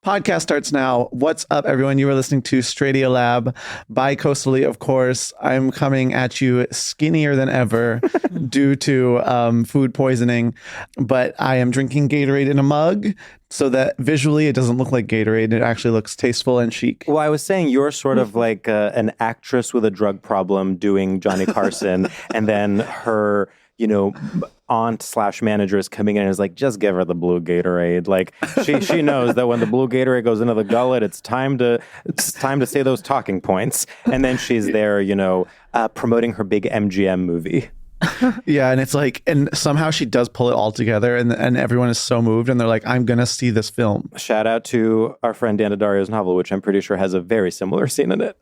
Podcast starts now. What's up, everyone? You are listening to StraightioLab, bi-coastally, of course. I'm coming at you skinnier than ever due to food poisoning, but I am drinking Gatorade in a mug so that visually it doesn't look like Gatorade. It actually looks tasteful and chic. Well, I was saying you're sort of like an actress with a drug problem doing Johnny Carson, and then her, aunt/manager is coming in and is like, just give her the blue Gatorade. Like she knows that when the blue Gatorade goes into the gullet, it's time to say those talking points. And then she's there, promoting her big MGM movie. Yeah, and it's like, and somehow she does pull it all together, and everyone is so moved, and they're like, I'm gonna see this film. Shout out to our friend Dan Daddario's novel, which I'm pretty sure has a very similar scene in it.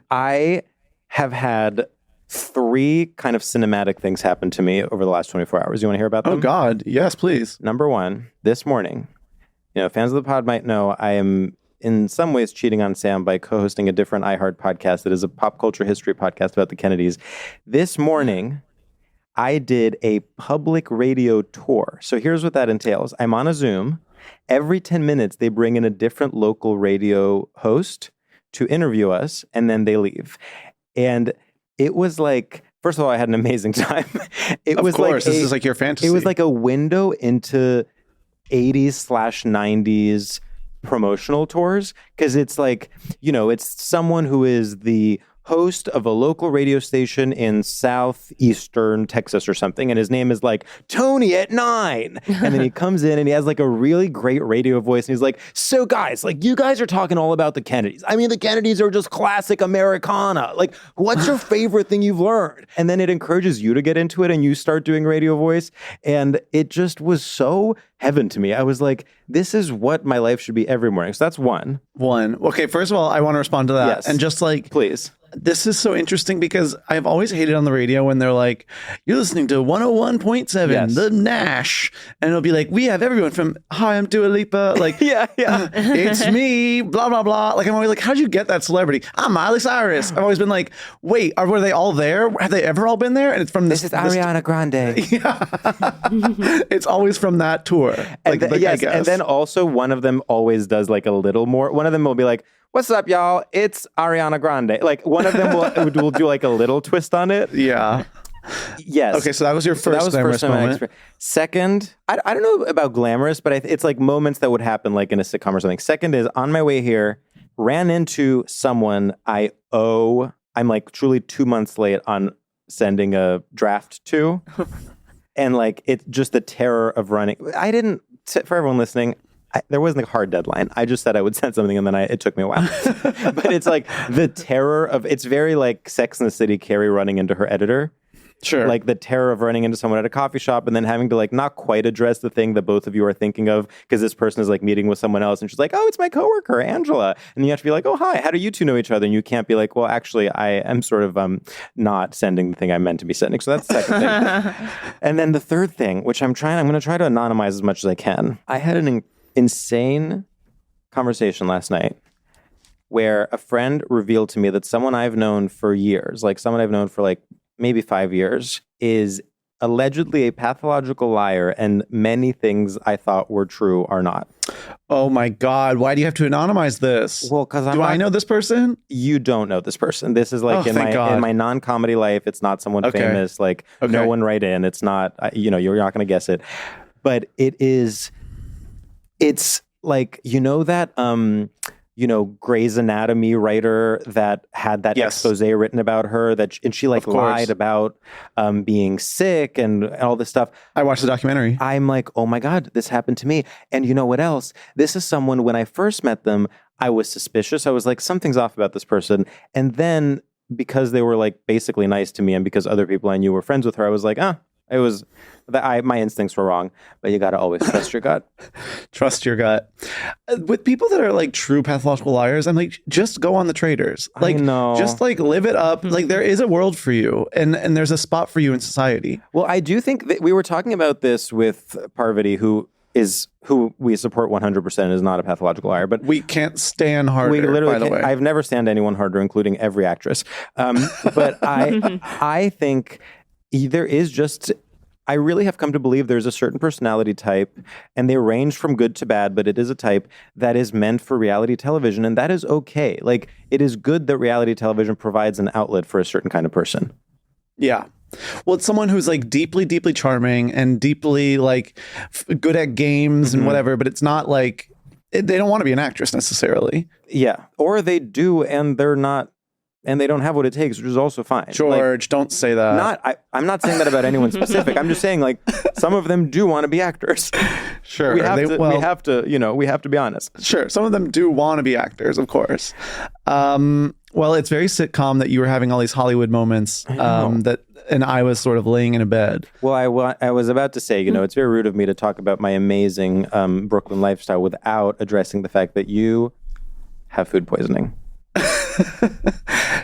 I have had 3 kind of cinematic things happen to me over the last 24 hours. You want to hear about them? Oh, God. Yes, please. Number 1, this morning, fans of the pod might know I am in some ways cheating on Sam by co-hosting a different iHeart podcast that is a pop culture history podcast about the Kennedys. This morning, I did a public radio tour. So here's what that entails. I'm on a Zoom. Every 10 minutes, they bring in a different local radio host to interview us, and then they leave. And it was like, first of all, I had an amazing time. Of course, this is like your fantasy. It was like a window into 80s/90s promotional tours, because it's like, it's someone who is the host of a local radio station in southeastern Texas or something, and his name is like Tony at 9, and then he comes in and he has like a really great radio voice, and he's like, so guys, like, you guys are talking all about the Kennedys. I mean, the Kennedys are just classic Americana. Like, what's your favorite thing you've learned? And then it encourages you to get into it, and you start doing radio voice, and it just was so heaven to me. I was like, this is what my life should be every morning. So that's one. Okay, first of all, I want to respond to that. Yes. And just like, please. This is so interesting because I've always hated on the radio when they're like, you're listening to 101.7, yes, the Nash. And it'll be like, we have everyone from, hi, I'm Dua Lipa. Like, yeah. It's me, blah, blah, blah. Like, I'm always like, how'd you get that celebrity? I'm Miley Cyrus. I've always been like, wait, were they all there? Have they ever all been there? And it's from this is Ariana Grande. Yeah. It's always from that tour. Like, yes, and then also one of them always does like a little more. One of them will be like, what's up, y'all? It's Ariana Grande. Like, one of them will do like a little twist on it. Yeah. Yes. Okay, so that was your first glamorous moment. Second, I don't know about glamorous, but it's like moments that would happen like in a sitcom or something. Second is, on my way here, ran into someone I'm like truly 2 months late on sending a draft to. And like, it's just the terror of running. For everyone listening, there wasn't a hard deadline. I just said I would send something, and then it took me a while. But it's like the terror of, it's very like Sex and the City, Carrie running into her editor. Sure. Like the terror of running into someone at a coffee shop and then having to like not quite address the thing that both of you are thinking of, because this person is like meeting with someone else and she's like, oh, it's my coworker, Angela. And you have to be like, oh, hi, how do you two know each other? And you can't be like, well, actually, I am sort of not sending the thing I meant to be sending. So that's the second thing. And then the third thing, which I'm going to try to anonymize as much as I can. I had an insane conversation last night where a friend revealed to me that someone I've known for years, like someone I've known for like maybe 5 years, is allegedly a pathological liar, and many things I thought were true are not. Oh my God. Why do you have to anonymize this? Well, because I know this person? You don't know this person. This is like in my non-comedy life. It's not someone famous. Like no one write in. It's not, you're not going to guess it. But it's like, that, Grey's Anatomy writer that had that expose written about her, and she like lied about being sick and all this stuff. I watched the documentary. I'm like, oh my God, this happened to me. And you know what else? This is someone, when I first met them, I was suspicious. I was like, something's off about this person. And then because they were like basically nice to me, and because other people I knew were friends with her, I was like, it was my instincts were wrong, but you got to always trust your gut. Trust your gut. With people that are like true pathological liars, I'm like, just go on the traders. Like, just like live it up. Like, there is a world for you, and there's a spot for you in society. Well, I do think that we were talking about this with Parvati, who we support 100% is not a pathological liar, but we can't stand harder. We literally, by the way, I've never stand anyone harder, including every actress. But I think there is just I really have come to believe there's a certain personality type, and they range from good to bad, but it is a type that is meant for reality television, and that is okay. Like, it is good that reality television provides an outlet for a certain kind of person. Yeah. Well, it's someone who's like deeply, deeply charming and deeply like good at games and whatever, but it's not like they don't want to be an actress necessarily. Yeah. Or they do, and they're not, and they don't have what it takes, which is also fine. George, don't say that. I'm not saying that about anyone specific. I'm just saying, like, some of them do want to be actors. Sure. We have to be honest. Sure. Some of them do want to be actors, of course. Well, it's very sitcom that you were having all these Hollywood moments and I was sort of laying in a bed. Well, I was about to say, it's very rude of me to talk about my amazing Brooklyn lifestyle without addressing the fact that you have food poisoning.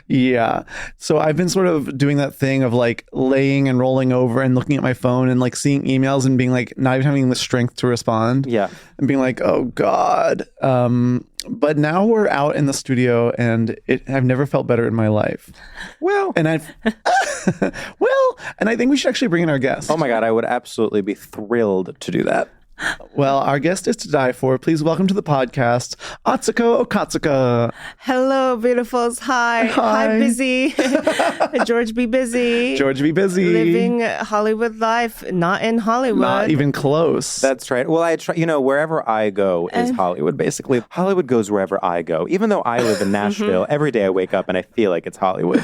Yeah. So I've been sort of doing that thing of like laying and rolling over and looking at my phone and like seeing emails and being like not even having the strength to respond. Yeah. And being like, oh God. But now we're out in the studio and I've never felt better in my life. Well, and and I think we should actually bring in our guest. Oh my God, I would absolutely be thrilled to do that. Well, our guest is to die for. Please welcome to the podcast, Atsuko Okatsuka. Hello, beautifuls. Hi, busy. George be busy. Living Hollywood life, not in Hollywood. Not even close. That's right. Well, I try, wherever I go is Hollywood, basically. Hollywood goes wherever I go. Even though I live in Nashville, every day I wake up and I feel like it's Hollywood.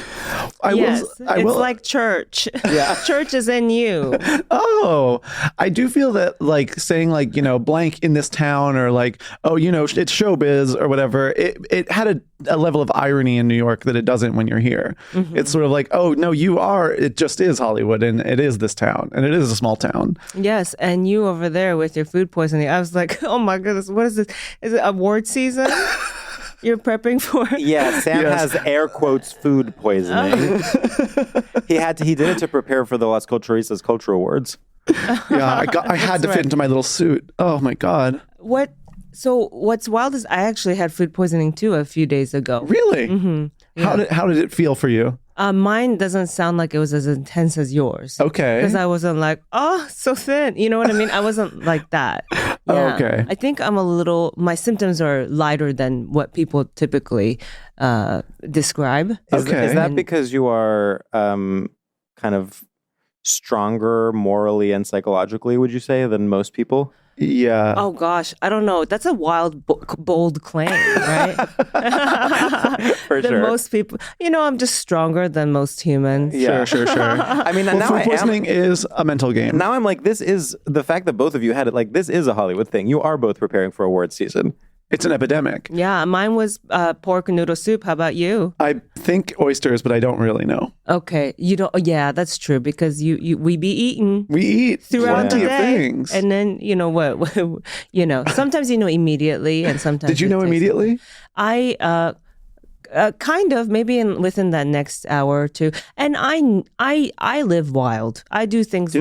It's like church. Yeah. Church is in you. Oh, I do feel that like saying like, blank in this town or like, oh, it's showbiz or whatever. It had a level of irony in New York that it doesn't when you're here. Mm-hmm. It's sort of like, oh, no, it just is Hollywood and it is this town and it is a small town. Yes. And you over there with your food poisoning. I was like, oh my goodness, what is this? Is it award season? You're prepping for? Yeah, Sam has air quotes food poisoning. He did it to prepare for the Las Culturistas Culture Awards. Yeah, I had to fit into my little suit. Oh my God. So what's wild is I actually had food poisoning too a few days ago. Really? Mm-hmm. Yeah. How did it feel for you? Mine doesn't sound like it was as intense as yours. Okay. Because I wasn't like, oh, so thin. You know what I mean? I wasn't like that. Yeah. Okay. I think my symptoms are lighter than what people typically describe. Is that because you are kind of stronger morally and psychologically, would you say, than most people? Yeah. Oh gosh, I don't know. That's a wild, bold claim, right? For sure. Most people, I'm just stronger than most humans. Yeah. Sure. I mean, now food poisoning is a mental game. Now I'm like, this is the fact that both of you had it. Like, this is a Hollywood thing. You are both preparing for award season. It's an epidemic. Yeah, mine was pork noodle soup. How about you? I think oysters, but I don't really know. Okay, you don't. Yeah, that's true because we be eating. We eat throughout the day, things, and then what? Sometimes immediately, and sometimes. Did you know immediately? I kind of maybe within that next hour or two, and I live wild. I do things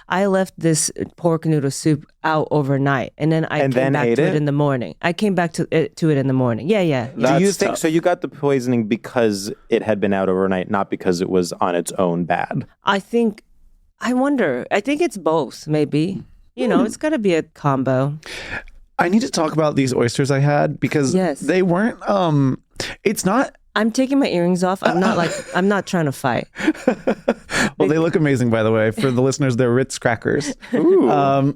I left this pork noodle soup out overnight, and then I came back to it in the morning. I came back to it in the morning. Yeah. Do you think so? You got the poisoning because it had been out overnight, not because it was on its own bad. I think it's both. Maybe it's got to be a combo. I need to talk about these oysters I had because they weren't. It's not. I'm taking my earrings off. I'm not trying to fight. Well, they look amazing, by the way. For the listeners, they're Ritz crackers. Ooh.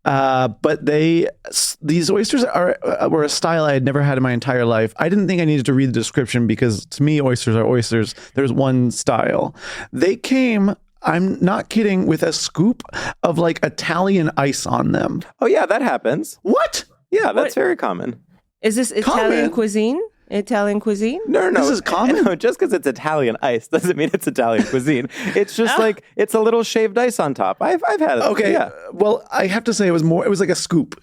But these oysters were a style I had never had in my entire life. I didn't think I needed to read the description because to me, oysters are oysters. There's one style. They came, I'm not kidding, with a scoop of like Italian ice on them. Oh yeah, that happens. What? Yeah, that's very common. Is this Italian cuisine? Italian cuisine? No. This is common? No, just because it's Italian ice doesn't mean it's Italian cuisine. It's just like, it's a little shaved ice on top. I've had it. Okay. Yeah. Well, I have to say it was like a scoop.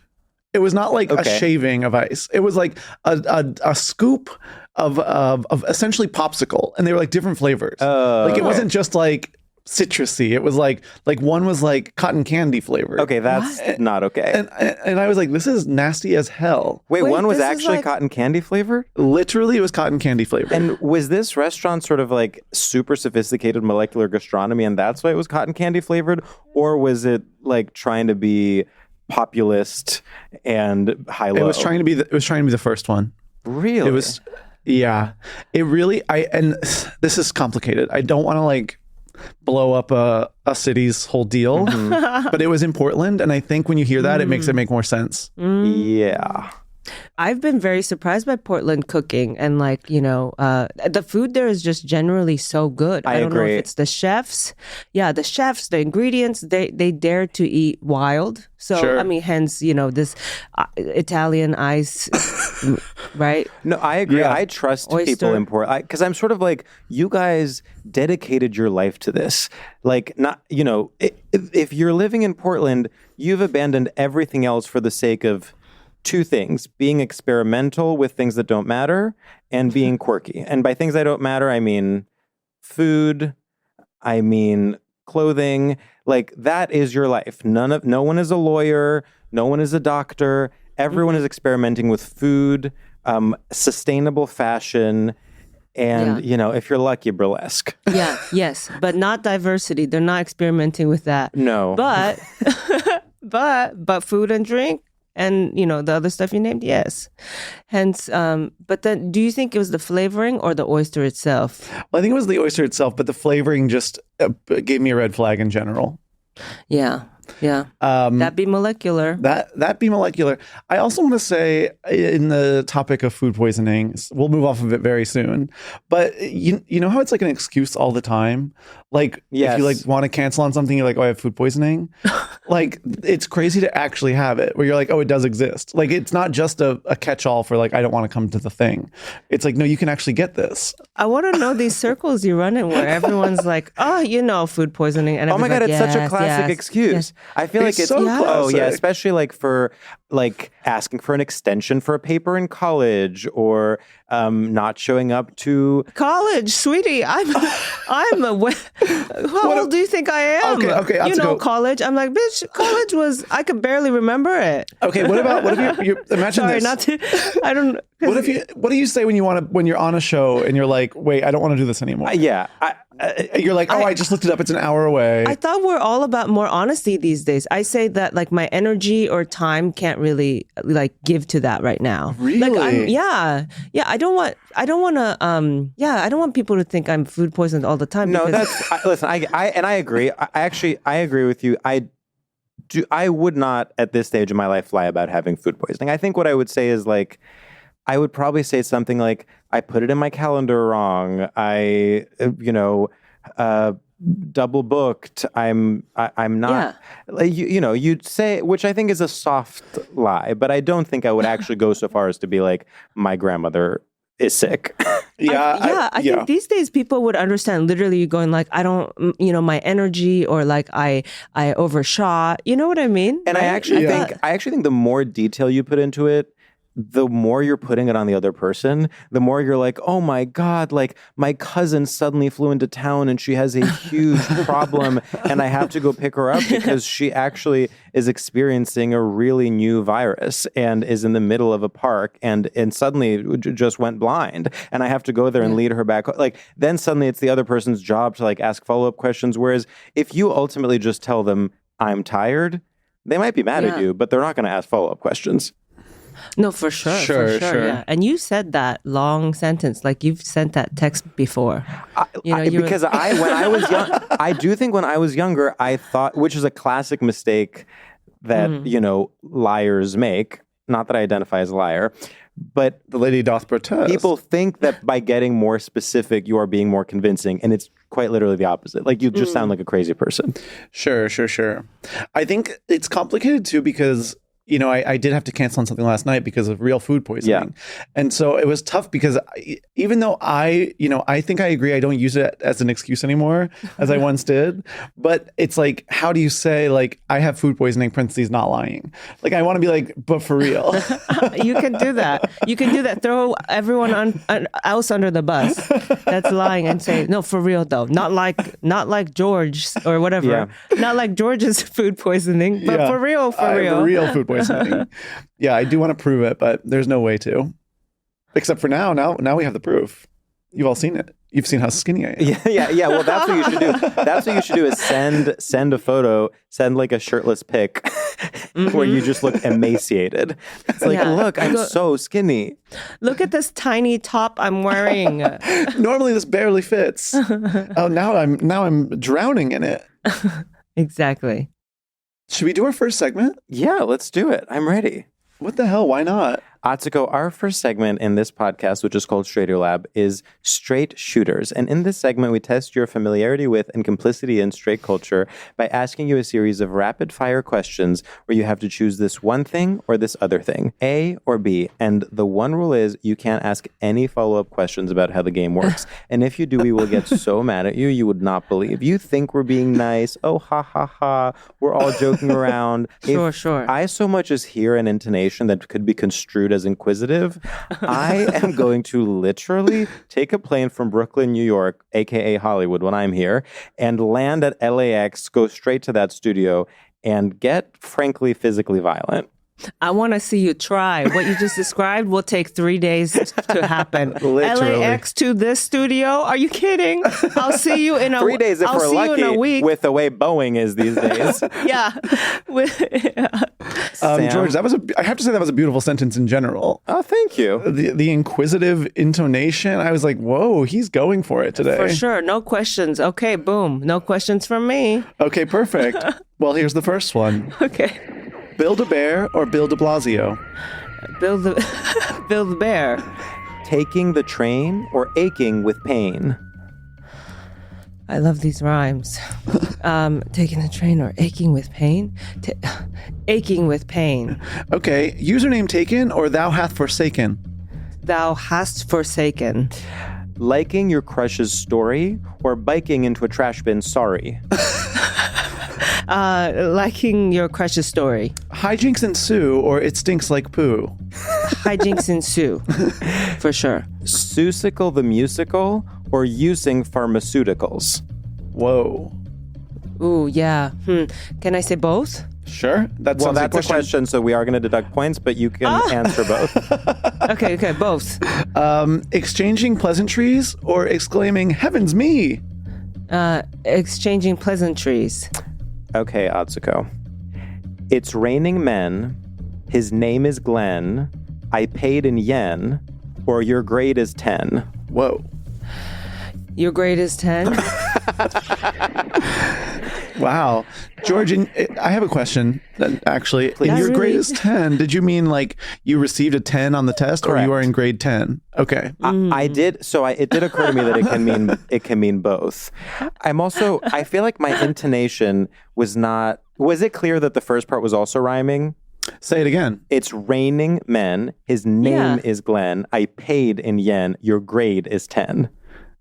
It was not like a shaving of ice. It was like a scoop of essentially popsicle. And they were like different flavors. Like it wasn't just like citrusy. It was like one was like cotton candy flavored. Okay, that's not okay. And I was like, this is nasty as hell. Wait, one was this is actually like- cotton candy flavored? Literally, it was cotton candy flavored. And was this restaurant sort of like super sophisticated molecular gastronomy and that's why it was cotton candy flavored? Or was it like trying to be populist and high-low? It was trying to be the first one. Really? It was, yeah. It really, and this is complicated. I don't want to like blow up a city's whole deal, but it was in Portland, and I think when you hear that, it makes it make more sense. Yeah. I've been very surprised by Portland cooking, and like, the food there is just generally so good. I don't know agree. if it's the chefs. Yeah, the chefs, the ingredients, they dare to eat wild. So, Sure. I mean, hence, this Italian ice, right? No, I agree. Yeah. I trust Oyster. people in Portland because I'm sort of like, you guys dedicated your life to this. Like, not, if you're living in Portland, you've abandoned everything else for the sake of two things: being experimental with things that don't matter and being quirky. And by things that don't matter, I mean food, I mean clothing. Like, that is your life. No one is a lawyer, no one is a doctor. Everyone is experimenting with food, sustainable fashion, and if you're lucky, burlesque. Yeah, yes, but not diversity. They're not experimenting with that. No. But but food and drink and the other stuff you named, yes. Hence, but then, do you think it was the flavoring or the oyster itself? Well, I think it was the oyster itself, but the flavoring just gave me a red flag in general. Yeah. That'd be molecular. That be molecular. I also want to say, in the topic of food poisoning, we'll move off of it very soon. But you know how it's like an excuse all the time. Like, Yes. if you like want to cancel on something, you're like, oh, I have food poisoning. Like, it's crazy to actually have it, where you're like, oh, it does exist. Like, it's not just a catch-all for like, I don't want to come to the thing. It's like, no, you can actually get this. I want to know these circles you run in where everyone's like, oh, food poisoning. And Oh my God, everyone's it's like, such a classic yes, excuse. yes. I feel It's like it's so oh yeah, classic. especially like for like asking for an extension for a paper in college, or not showing up to College, sweetie. How old do you think I am? Okay, Atsuko. College. I'm like, bitch, college was, I could barely remember it. Okay, what if you imagine Sorry, this? not to, I don't. What do you say when you're on a show and you're like, wait, I don't want to do this anymore? yeah. You're like, I just looked it up. It's an hour away. I thought we're all about more honesty these days. I say that like my energy or time can't really like give to that right now. Really? Like, yeah. I don't want people to think I'm food poisoned all the time. No, because- listen. I agree. I agree with you. I would not at this stage of my life lie about having food poisoning. I think what I would say is like, I would probably say something like, I put it in my calendar wrong. I, double booked. I'm not. Like, you'd say, which I think is a soft lie, but I don't think I would actually go so far as to be like, my grandmother is sick. I think these days people would understand. Literally, you going like, I don't, my energy, or like I overshot. You know what I mean? And right? I actually think the more detail you put into it, the more you're putting it on the other person, the more you're like, oh my God, like my cousin suddenly flew into town and she has a huge problem and I have to go pick her up because she actually is experiencing a really new virus and is in the middle of a park and suddenly just went blind and I have to go there and lead her back. Like, then suddenly it's the other person's job to like ask follow-up questions. Whereas if you ultimately just tell them, I'm tired, they might be mad at you, but they're not going to ask follow-up questions. No, for sure. Sure. Yeah. And you said that long sentence, like you've sent that text before. When I was young, I do think when I was younger, I thought, which is a classic mistake that, liars make. Not that I identify as a liar, but the lady doth protest. People think that by getting more specific, you are being more convincing. And it's quite literally the opposite. Like, you just sound like a crazy person. Sure. I think it's complicated too because I did have to cancel on something last night because of real food poisoning. And so it was tough because even though I think I agree, I don't use it as an excuse anymore as I once did. But it's like, how do you say like, I have food poisoning, parentheses, not lying. Like I want to be like, but for real. You can do that. You can do that. Throw everyone else under the bus that's lying and say, no, for real though. Not like George or whatever. Yeah. Not like George's food poisoning, but for real, for real. Real food poisoning. Yeah, I do want to prove it, but there's no way to. Except for now we have the proof. You've all seen it. You've seen how skinny I am. Yeah. Well, that's what you should do. That's what you should do is send a photo, send like a shirtless pic where you just look emaciated. It's like, look, I'm so skinny. Look at this tiny top I'm wearing. Normally this barely fits. Oh, now I'm drowning in it. Exactly. Should we do our first segment? Yeah, let's do it. I'm ready. What the hell? Why not? Atsuko, our first segment in this podcast, which is called StraightioLab, is Straight Shooters. And in this segment, we test your familiarity with and complicity in straight culture by asking you a series of rapid-fire questions where you have to choose this one thing or this other thing, A or B. And the one rule is you can't ask any follow-up questions about how the game works. And if you do, we will get so mad at you, you would not believe. You think we're being nice. Oh, ha, ha, ha. We're all joking around. Sure. I so much as hear an intonation that could be construed as inquisitive, I am going to literally take a plane from Brooklyn, New York, aka Hollywood when I'm here, and land at LAX, go straight to that studio, and get, frankly, physically violent. I want to see you try. What you just described will take 3 days to happen. Literally. LAX to this studio? Are you kidding? I'll see you in 3 days if I'll we're see lucky, you in a week. with the way Boeing is these days. Yeah. George, I have to say that was a beautiful sentence in general. Oh, thank you. The inquisitive intonation, I was like, whoa, he's going for it today. For sure. No questions. Okay, boom. No questions from me. Okay, perfect. Well, here's the first one. Okay. Build-A-Bear or Bill de Blasio? Build the bear. Taking the train or aching with pain? I love these rhymes. Taking the train or aching with pain? Aching with pain. Okay, username taken or thou hath forsaken? Thou hast forsaken. Liking your crush's story or biking into a trash bin sorry? Liking your crush's story. Hijinks ensue or it stinks like poo? Hijinks ensue. For sure. Seussical the musical or using pharmaceuticals? Whoa. Ooh, yeah. Can I say both? Sure. That's a question, so we are going to deduct points, but you can answer both. Okay, both. Exchanging pleasantries or exclaiming, heavens me? Exchanging pleasantries. Okay, Atsuko. It's raining men. His name is Glenn. I paid in yen. Or your grade is 10. Whoa. Your grade is 10? Wow. George, I have a question, actually. In your grade is 10, did you mean like you received a 10 on the test? Correct. Or you are in grade 10? Okay. I did. So it did occur to me that it can mean both. I feel like my intonation was it clear that the first part was also rhyming? Say it again. It's raining men. His name is Glenn. I paid in yen. Your grade is 10.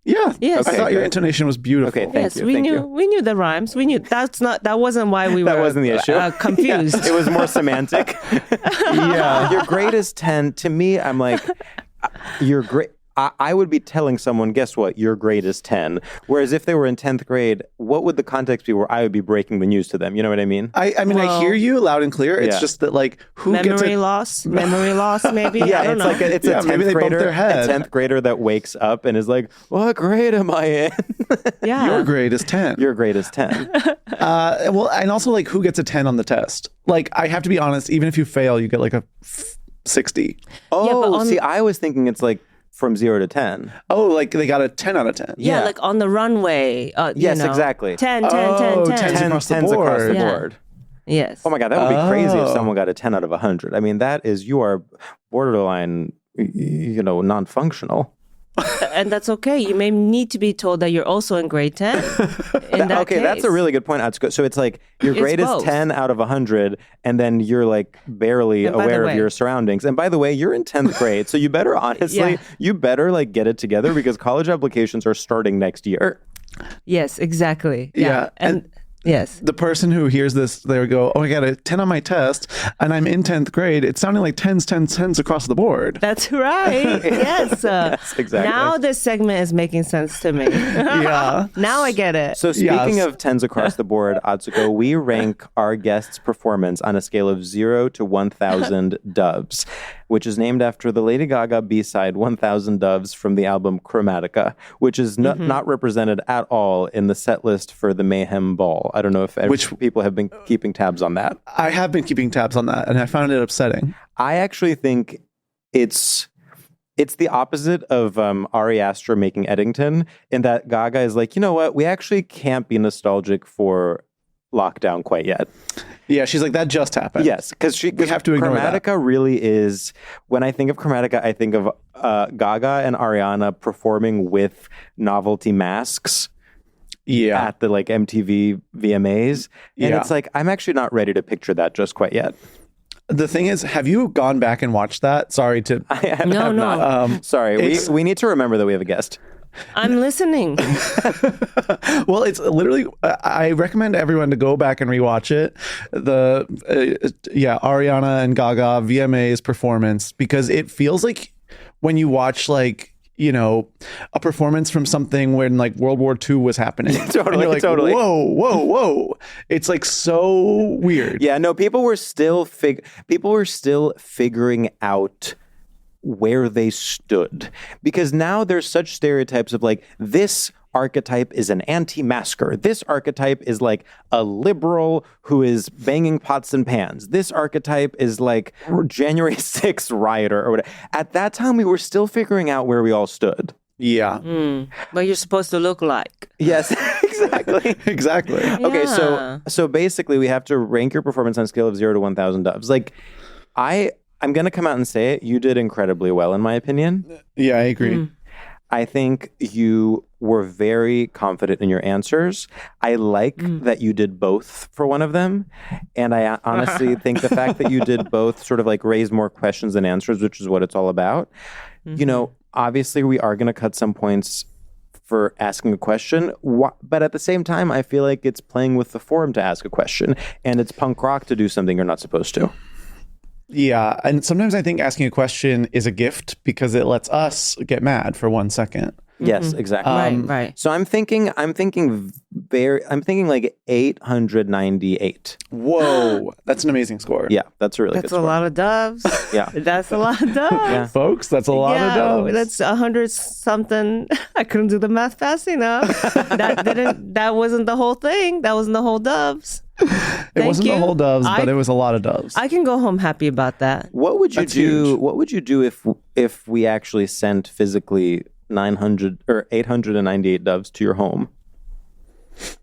Yeah. Yes. I thought your intonation was beautiful. Okay, thank you. We knew the rhymes. We knew that wasn't why we were that wasn't the issue. Confused. Yeah, it was more semantic. Yeah. Your grade is 10. To me, I'm like, your grade. I would be telling someone, guess what? Your grade is 10. Whereas if they were in 10th grade, what would the context be where I would be breaking the news to them? You know what I mean? I mean, I hear you loud and clear. It's just that, like, who memory gets loss, maybe. Yeah, I don't know. Like it's a 10th maybe they bump grader, their head. a 10th grader that wakes up and is like, what grade am I in? Yeah. Your grade is 10. Your grade is 10. Well, and also, like, who gets a 10 on the test? Like, I have to be honest, even if you fail, you get like a 60. Oh, see, I was thinking it's like from 0 to 10. Oh, like they got a 10 out of 10. Yeah, like on the runway. Yes, exactly. 10, 10, Oh, 10, 10. 10s across the 10s across the Yeah. board. Yes. Oh my God, that would be crazy if someone got a 10 out of 100. I mean, you are borderline, non-functional. And that's okay. You may need to be told that you're also in grade 10. Okay, that's a really good point, Atsuko. So it's like your grade is 10 out of 100, and then you're like barely aware of your surroundings. And by the way, you're in 10th grade, so you better you better like get it together because college applications are starting next year. Yes, exactly. Yeah. And yes. The person who hears this, they go, oh, I got a 10 on my test and I'm in 10th grade. It's sounding like 10s across the board. That's right. Yes. Yes, exactly. Now this segment is making sense to me. Yeah. Now I get it. So speaking of 10s across the board, Atsuko, we rank our guest's performance on a scale of 0 to 1,000 doves, which is named after the Lady Gaga B-side 1,000 Doves from the album Chromatica, which is not represented at all in the set list for the Mayhem Ball. I don't know if people have been keeping tabs on that. I have been keeping tabs on that, and I found it upsetting. I actually think it's the opposite of Ari Aster making Eddington, in that Gaga is like, you know what? We actually can't be nostalgic for lockdown quite yet. Yeah, she's like, that just happened. Yes, because we have to ignore Chromatica that. Really is, when I think of Chromatica, I think of Gaga and Ariana performing with novelty masks at the like MTV VMAs. And it's like, I'm actually not ready to picture that just quite yet. The thing is, have you gone back and watched that? Sorry to... I have not. Sorry, we need to remember that we have a guest. I'm listening. Well, it's literally, I recommend everyone to go back and rewatch it. Ariana and Gaga VMA's performance, because it feels like when you watch like, you know, a performance from something when like World War II was happening. Totally. Whoa. It's like so weird. Yeah, no, people were still figuring out where they stood, because now there's such stereotypes of like, this archetype is an anti-masker, this archetype is like a liberal who is banging pots and pans, this archetype is like January 6th rioter or whatever. At that time we were still figuring out where we all stood. What you're supposed to look like. Yes. Exactly. Yeah. Okay, so basically we have to rank your performance on a scale of 0 to 1,000 doves. Like, I'm going to come out and say it. You did incredibly well, in my opinion. Yeah, I agree. I think you were very confident in your answers. I like that you did both for one of them. And I honestly think the fact that you did both sort of like raised more questions than answers, which is what it's all about. You know, obviously we are going to cut some points for asking a question, but at the same time, I feel like it's playing with the forum to ask a question, and it's punk rock to do something you're not supposed to. Yeah, and sometimes I think asking a question is a gift because it lets us get mad for 1 second. Yes, exactly. Right. So I'm thinking like 898. Whoa, that's an amazing score. Yeah, that's a really good score. That's a lot of doves. Yeah. That's a lot of doves. Yeah. Folks, that's a lot of doves. That's 100 something. I couldn't do the math fast enough. That wasn't the whole thing. That wasn't the whole doves. It wasn't the whole doves, but it was a lot of doves. I can go home happy about that. What would you do? Huge. What would you do if we actually sent physically 900 or 898 doves to your home?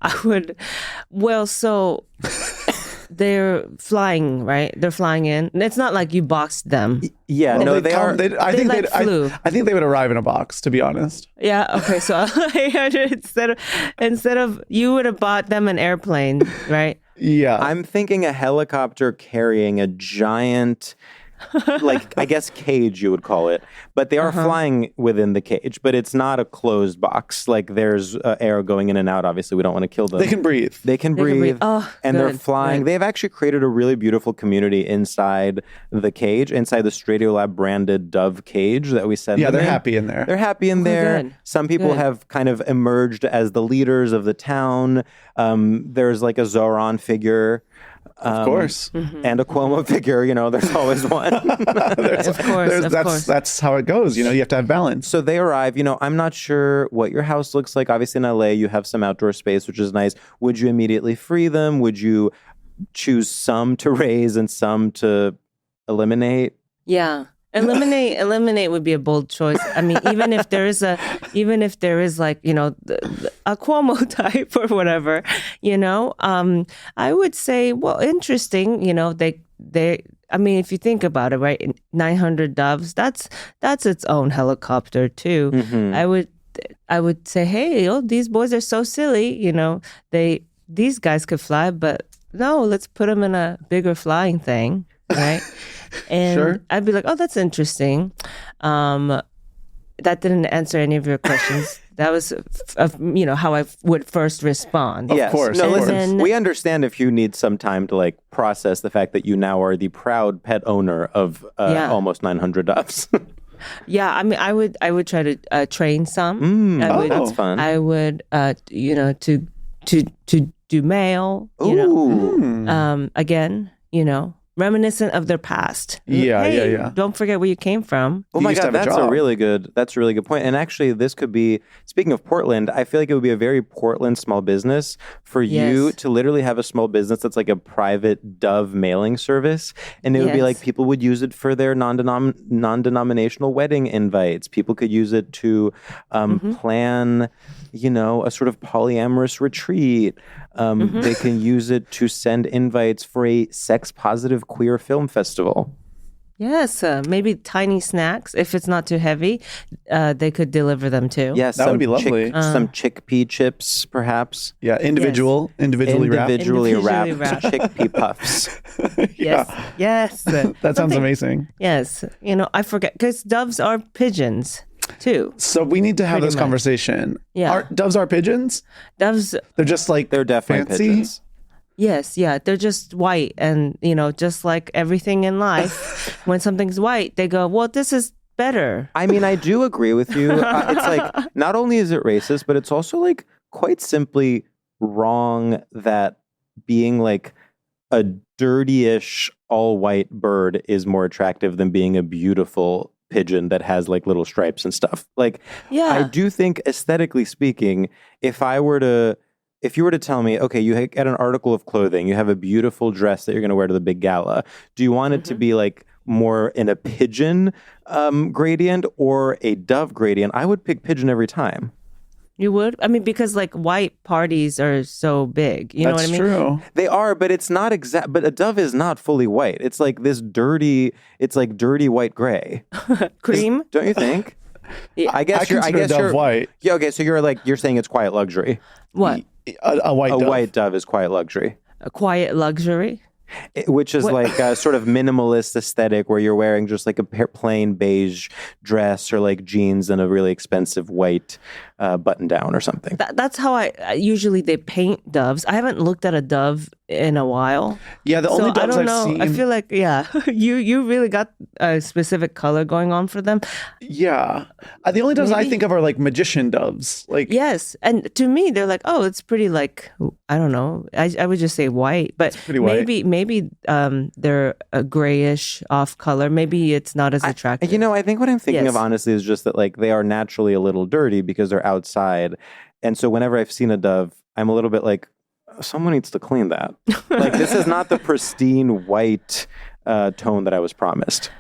I would. Well, so they're flying, right? They're flying in. It's not like you boxed them. Yeah, no, they are. I think they would arrive in a box, to be honest. Yeah. Okay. So 800 instead of you would have bought them an airplane, right? Yeah. I'm thinking a helicopter carrying a giant, like, I guess cage you would call it, but they are flying within the cage, but it's not a closed box. Like, there's air going in and out. Obviously, we don't want to kill them. They can breathe. They can breathe. Oh, and good. they're flying. Right. They've actually created a really beautiful community inside the cage, inside the StraightioLab branded dove cage that we send them they're in. happy in there. They're happy in there. Good. Some people have kind of emerged as the leaders of the town. There's like a Zoran figure. Of course. And a Cuomo figure, you know, there's always one. Of course. That's how it goes. You know, you have to have balance. So they arrive, you know, I'm not sure what your house looks like. Obviously in LA, you have some outdoor space, which is nice. Would you immediately free them? Would you choose some to raise and some to eliminate? Yeah. Eliminate would be a bold choice. I mean, even if there is like, you know, a Cuomo type or whatever, you know, I would say, well, interesting, you know, I mean, if you think about it, right, 900 doves, that's its own helicopter too. I would say, hey, these boys are so silly. These guys could fly, but no, let's put them in a bigger flying thing, right? And Sure. I'd be like, oh, that's interesting. That didn't answer any of your questions. That was, how I would first respond. Yes. Of course. No, Of listen, course. we understand if you need some time to like process the fact that you now are the proud pet owner of almost 900 doves. Yeah, I mean, I would try to train some. That's fun. I would, to do male. Again, reminiscent of their past. Yeah. Don't forget where you came from. Oh You my used to God, have a that's a job. really good point. And actually, this could be, speaking of Portland, I feel like it would be a very Portland small business for you Yes. to literally have a small business that's like a private dove mailing service. And it would be like people would use it for their non-denominational wedding invites. People could use it to plan, a sort of polyamorous retreat. They can use it to send invites for a sex-positive queer film festival. Yes, maybe tiny snacks. If it's not too heavy, they could deliver them too. Yes, That would be lovely. Some chickpea chips, perhaps. Yeah, individually wrapped. Individually wrapped wrapped. chickpea puffs. Yes. That sounds amazing. Yes. I forget because doves are pigeons too. So we need to have Pretty this much. conversation. Yeah. Doves are pigeons? Doves, They're just like They're definitely fancy. pigeons. yes, yeah, they're just white, and just like everything in life, when something's white, they go, "Well, this is better." I mean, I do agree with you. It's like, not only is it racist, but it's also like quite simply wrong that being like a dirty-ish all-white bird is more attractive than being a beautiful pigeon that has like little stripes and stuff. Like, Yeah. I do think aesthetically speaking, if you were to tell me, okay, you get an article of clothing, you have a beautiful dress that you're going to wear to the big gala, do you want it to be like more in a pigeon gradient or a dove gradient? I would pick pigeon every time. You would? I mean, because like white parties are so big. You know what I That's mean? true. They are, but it's not exact. But a dove is not fully white. It's like this dirty. It's like dirty white gray. Cream? Don't you think? Yeah. I guess you're. I consider guess dove you're white. Yeah. Okay. So you're saying it's quiet luxury. What? A white A dove. white dove is quiet luxury. A quiet luxury? Which is like a sort of minimalist aesthetic where you're wearing just like a plain beige dress or like jeans and a really expensive white button down or something. That's how usually they paint doves. I haven't looked at a dove in a while. Yeah, the So only I doves don't I've know. seen. I feel like, you really got a specific color going on for them. Yeah. The only doves I Maybe. think of are like magician doves. Like, Yes. And to me, they're like, oh, it's pretty like, I don't know. I would just say white, but pretty white. maybe they're a grayish off color. Maybe it's not as attractive. I think what I'm thinking Yes. of honestly is just that like they are naturally a little dirty because they're outside. And so whenever I've seen a dove, I'm a little bit like, someone needs to clean that. Like this is not the pristine white tone that I was promised.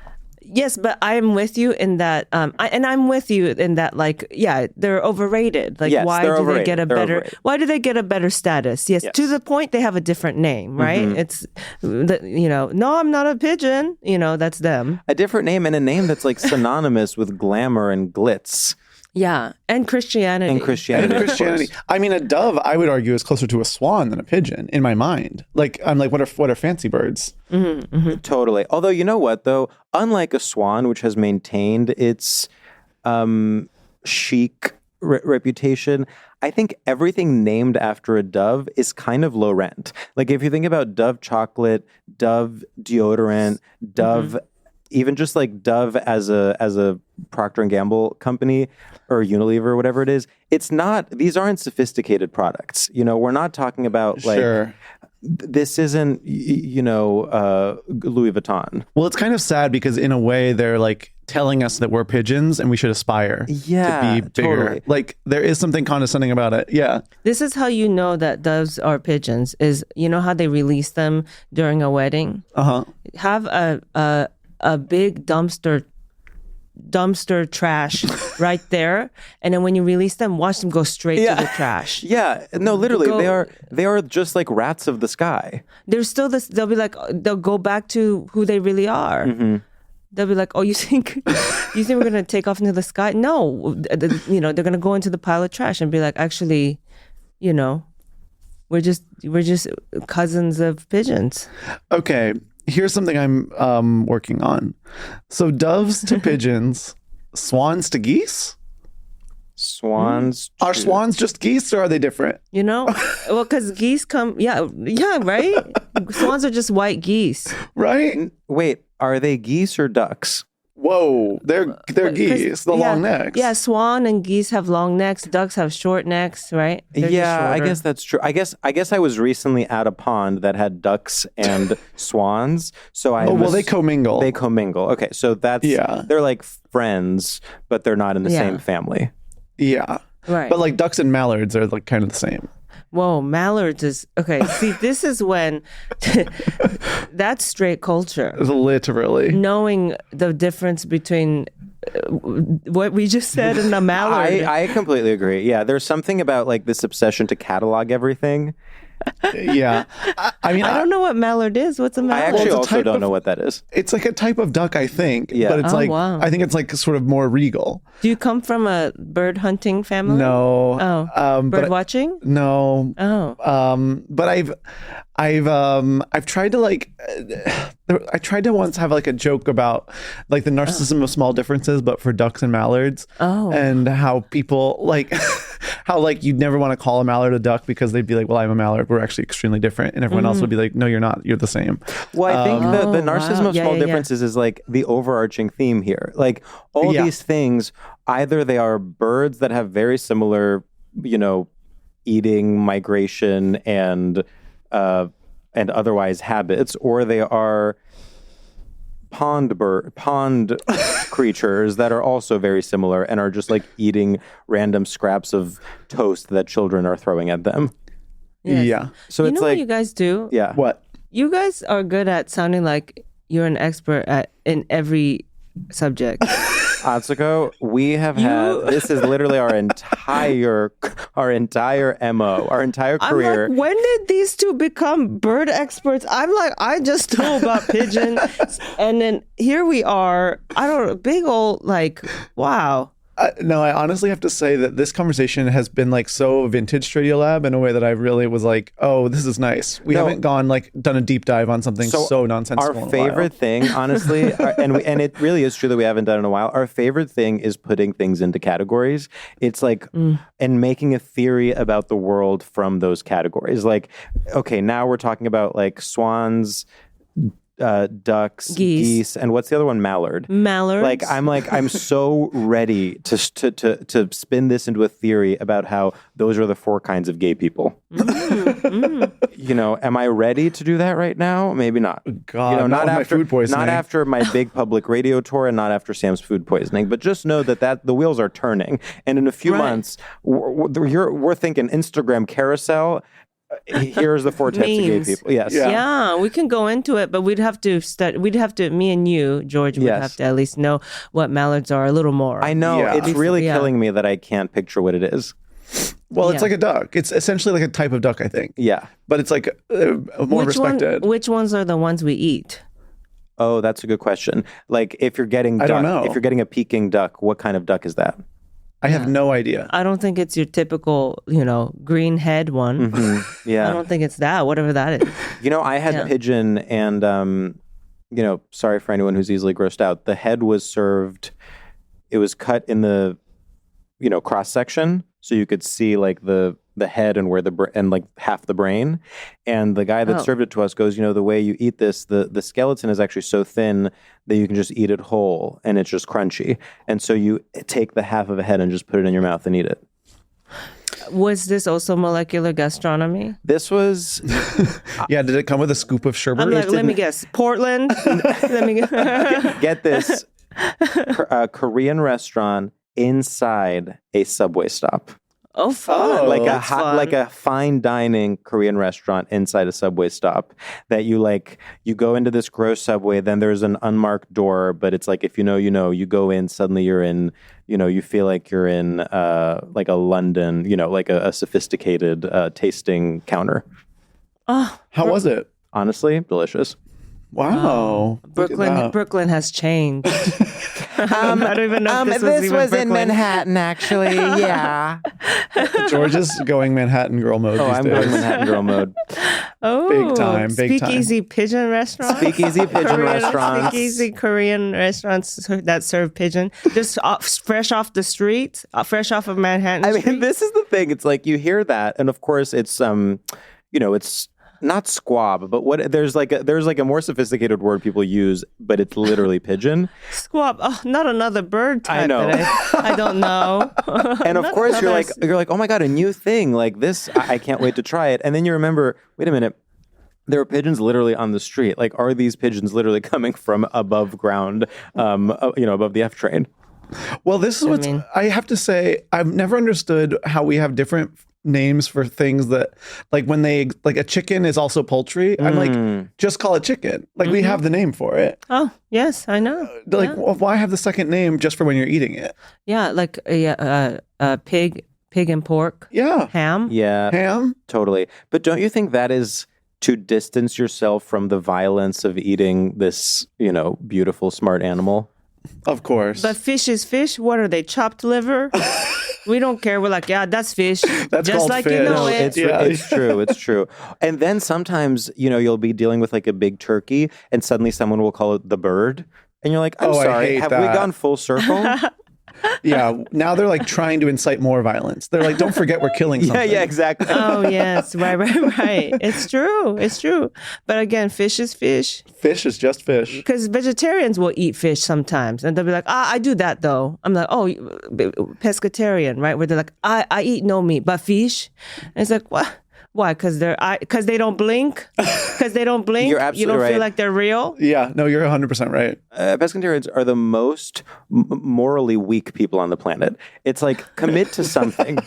Yes, but I'm with you in that, I'm with you in that, like, yeah, they're overrated. Like, Yes, why they're do overrated. they get a They're better? overrated. Why do they get a better status? Yes, Yes. to the point they have a different name, right? It's, no, I'm not a pigeon. That's them. A different name and a name that's like synonymous with glamour and glitz Yeah, and Christianity. and Christianity. and of course. Christianity. I mean, a dove, I would argue, is closer to a swan than a pigeon in my mind. Like, I'm like, what are fancy birds? Totally. Although, you know what, though? Unlike a swan, which has maintained its chic reputation, I think everything named after a dove is kind of low rent. Like, if you think about Dove chocolate, Dove deodorant, Dove, even just like Dove as a Procter & Gamble company or Unilever or whatever it is, these aren't sophisticated products. We're not talking about like, Sure. this isn't, Louis Vuitton. Well, it's kind of sad because in a way they're like telling us that we're pigeons and we should aspire to be bigger. Totally. Like there is something condescending about it. Yeah. This is how you know that doves are pigeons. Is how they release them during a wedding? Uh-huh. Have a big dumpster dumpster trash right there, and then when you release them, watch them go straight to the trash. Yeah, no, literally, they are just like rats of the sky. There's still this. They'll be like, they'll go back to who they really are. Mm-hmm. They'll be like, oh, you think we're gonna take off into the sky? No, they're gonna go into the pile of trash and be like, actually, we're just cousins of pigeons. Okay, here's something I'm working on. So doves to pigeons, swans to geese. Swans. Are swans just geese, or are they different? Well, because geese come, right? Swans are just white geese. Right? Wait, are they geese or ducks? Whoa, they're geese, the long necks. Yeah, swan and geese have long necks. Ducks have short necks, right? Yeah, I guess that's true. I guess I was recently at a pond that had ducks and swans. So they commingle. They commingle. Okay, so they're like friends, but they're not in the same family. Yeah. Right. But like ducks and mallards are like kind of the same. Whoa, mallards is okay. See, this is when that's straight culture. Literally. Knowing the difference between what we just said and a mallard. I completely agree. Yeah, there's something about like this obsession to catalog everything. Yeah. I mean, I don't know what mallard is. What's a mallard? I actually also don't know what that is. It's like a type of duck, I think. Yeah. But it's wow. I think it's like sort of more regal. Do you come from a bird hunting family? No. Oh. Bird watching? No. Oh. But I've tried to I tried to once have like a joke about like the narcissism of small differences, but for ducks and mallards. Oh. And how people like how like you'd never want to call a mallard a duck because they'd be like, well, I'm a mallard. We're actually extremely different. And everyone else would be like, no, you're not. You're the same. Well, I think the narcissism of small differences is like the overarching theme here. Like all these things, either they are birds that have very similar, eating, migration, and otherwise habits, or they are pond creatures that are also very similar and are just like eating random scraps of toast that children are throwing at them. Yes. Yeah. So it's like what you guys do? Yeah. What? You guys are good at sounding like you're an expert in every subject. Atsuko, we have had, this is literally our entire MO, our entire career. I'm like, when did these two become bird experts? I'm like, I just know about pigeons. And then here we are, I don't know, big old, like, wow. No, I honestly have to say that this conversation has been like so vintage StraightioLab in a way that I really was like, oh, this is nice. We haven't done a deep dive on something so nonsensical. Our favorite thing, honestly, and it really is true that we haven't done it in a while. Our favorite thing is putting things into categories. It's like, and making a theory about the world from those categories. Like, okay, now we're talking about like swans, ducks, geese, and what's the other one? Mallards. Like I'm so ready to spin this into a theory about how those are the 4 kinds of gay people. Am I ready to do that right now? Maybe not. God, not after food poisoning. Not after my big public radio tour, and not after Sam's food poisoning. But just know that the wheels are turning, and in a few months, we're thinking Instagram carousel. Here's the 4 types of gay people. Yes. Yeah, we can go into it, but we'd have to study. We'd have to, me and you, George, would have to at least know what mallards are a little more. I know. Yeah. It's really killing me that I can't picture what it is. Well, it's like a duck. It's essentially like a type of duck, I think. Yeah. But it's like more respected. Which ones are the ones we eat? Oh, that's a good question. Like if you're getting I don't know. If you're getting a Peking duck, what kind of duck is that? I have no idea. I don't think it's your typical, green head one. Mm-hmm. Yeah. I don't think it's that, whatever that is. I had pigeon and, sorry for anyone who's easily grossed out. The head was served, it was cut in the, cross section. So you could see like the head and where and like half the brain. And the guy that served it to us goes, the way you eat this, the skeleton is actually so thin that you can just eat it whole and it's just crunchy. And so you take the half of a head and just put it in your mouth and eat it. Was this also molecular gastronomy? This was... Yeah, did it come with a scoop of sherbet? I'm like, let me guess. Portland? Let me get this. Korean restaurant inside a subway stop. Oh, fun. Like a fine dining Korean restaurant inside a subway stop that you go into this gross subway, then there's an unmarked door, but it's like, if you know, you go in, suddenly you're in, you feel like you're in like a London, like a sophisticated tasting counter. Oh, how was it? Honestly, delicious. Wow. Brooklyn has changed. I don't even know if this was in Manhattan, actually. Yeah. George is going Manhattan girl mode. I'm going Manhattan girl mode. Oh, big time. Speakeasy pigeon restaurants. Speakeasy pigeon restaurants. Speakeasy Korean restaurants that serve pigeon, just fresh off the street, fresh off of Manhattan Street. This is the thing. It's like you hear that, and of course, it's it's not squab, but there's like a more sophisticated word people use, but it's literally pigeon. Squab. Oh, not another bird type. I know. I don't know. And of course you're like, oh my God, a new thing like this. I can't wait to try it. And then you remember, wait a minute, there are pigeons literally on the street. Like, are these pigeons literally coming from above ground, above the F train? Well, this is what I have to say. I've never understood how we have different names for things that, like, when they, like, a chicken is also poultry. I'm like, just call it chicken. Like, we have the name for it. Oh, yes, I know. Well, why have the second name just for when you're eating it? Yeah, like pig and pork. Yeah. Ham. Yeah. Ham. Totally. But don't you think that is to distance yourself from the violence of eating this, beautiful, smart animal? Of course. But fish is fish. What are they? Chopped liver? We don't care. We're like, yeah, that's fish. That's just called like fish. you know No, it. it's true. It's true. And then sometimes, you'll be dealing with like a big turkey and suddenly someone will call it the bird. And you're like, I'm sorry, have we gone full circle? Yeah. Now they're like trying to incite more violence. They're like, don't forget we're killing something. Yeah, exactly. Oh, yes. Right. It's true. But again, fish is fish. Fish is just fish. Because vegetarians will eat fish sometimes. And they'll be like, I do that though. I'm like, oh, pescatarian, right? Where they're like, I eat no meat, but fish. And it's like, what? Why? Because they don't blink? Because they don't blink? You're absolutely You don't right. feel like they're real? Yeah. No, you're 100% right. Pescatarians are the most morally weak people on the planet. It's like, commit to something.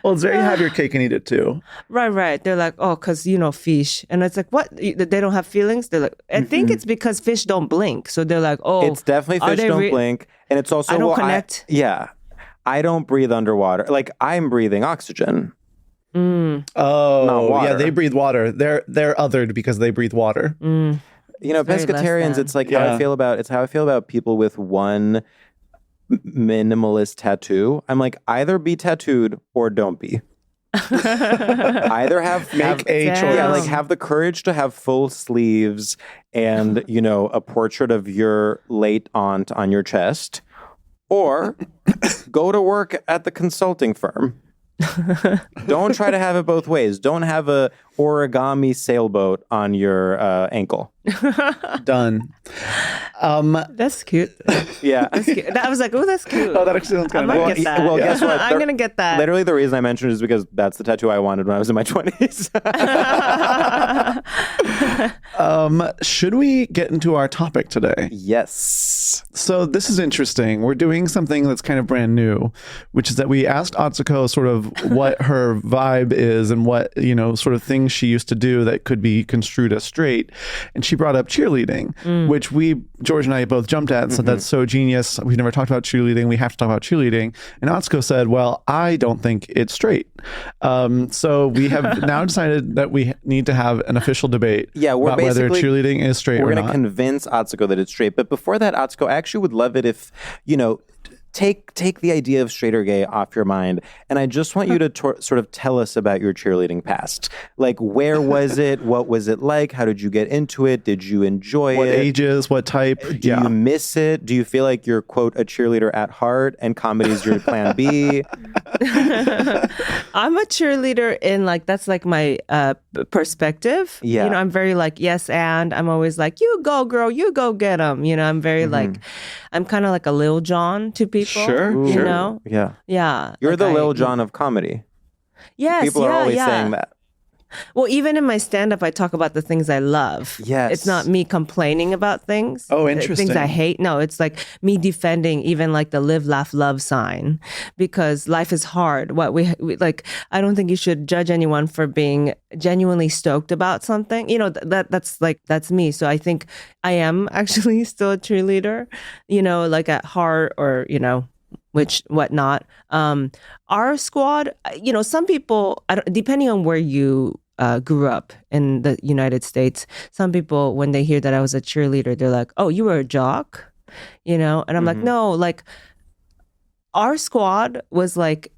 Well, it's very have your cake and eat it too. Right. They're like, oh, because, fish. And it's like, what? They don't have feelings? They're like, I think it's because fish don't blink. So they're like, oh. It's definitely fish don't blink. And it's also, I don't connect. I don't breathe underwater. Like, I'm breathing oxygen. Oh, yeah, they breathe water. They're othered because they breathe water. Pescatarians, it's like how I feel about people with one minimalist tattoo. I'm like, either be tattooed or don't be. Either make a choice. Yeah, like have the courage to have full sleeves and, a portrait of your late aunt on your chest, or go to work at the consulting firm. Don't try to have it both ways. Don't have a origami sailboat on your ankle. Done. That's cute. Yeah. That's cute. I was like, oh, that's cute. Oh, that actually sounds kind of I nice. might get that. Well, guess what? I'm going to get that. Literally the reason I mentioned it is because that's the tattoo I wanted when I was in my 20s. Should we get into our topic today? Yes. So this is interesting. We're doing something that's kind of brand new, which is that we asked Atsuko sort of what her vibe is and what, sort of things she used to do that could be construed as straight. And she brought up cheerleading, which George and I both jumped at and said, that's so genius. We've never talked about cheerleading. We have to talk about cheerleading. And Atsuko said, well, I don't think it's straight. So we have now decided that we need to have an official debate about whether cheerleading is straight or not. We're going to convince Atsuko that it's straight. But before that, Atsuko, I actually would love it if, take the idea of straight or gay off your mind. And I just want you to sort of tell us about your cheerleading past. Like, where was it? What was it like? How did you get into it? Did you enjoy what it? What ages? What type? Do you miss it? Do you feel like you're, quote, a cheerleader at heart and comedy is your plan B? I'm a cheerleader in that's my perspective. Yeah. I'm very yes, and I'm always like, you go, girl, you go get them. I'm very I'm kind of like a Lil Jon to people. Sure. Yeah. You're the Lil Jon of comedy. Yes. People are always saying that. Well, even in my stand-up, I talk about the things I love. Yes. It's not me complaining about things. Oh, interesting. Things I hate. No, it's like me defending even like the live, laugh, love sign, because life is hard. What we like, I don't think you should judge anyone for being genuinely stoked about something. You know, that's me. So I think I am actually still a cheerleader, you know, like at heart, or, you know, whatnot. Our squad, you know, some people, depending on where you grew up in the United States, some people, when they hear that I was a cheerleader, they're like, oh, you were a jock, you know? And I'm like, no, like our squad was like,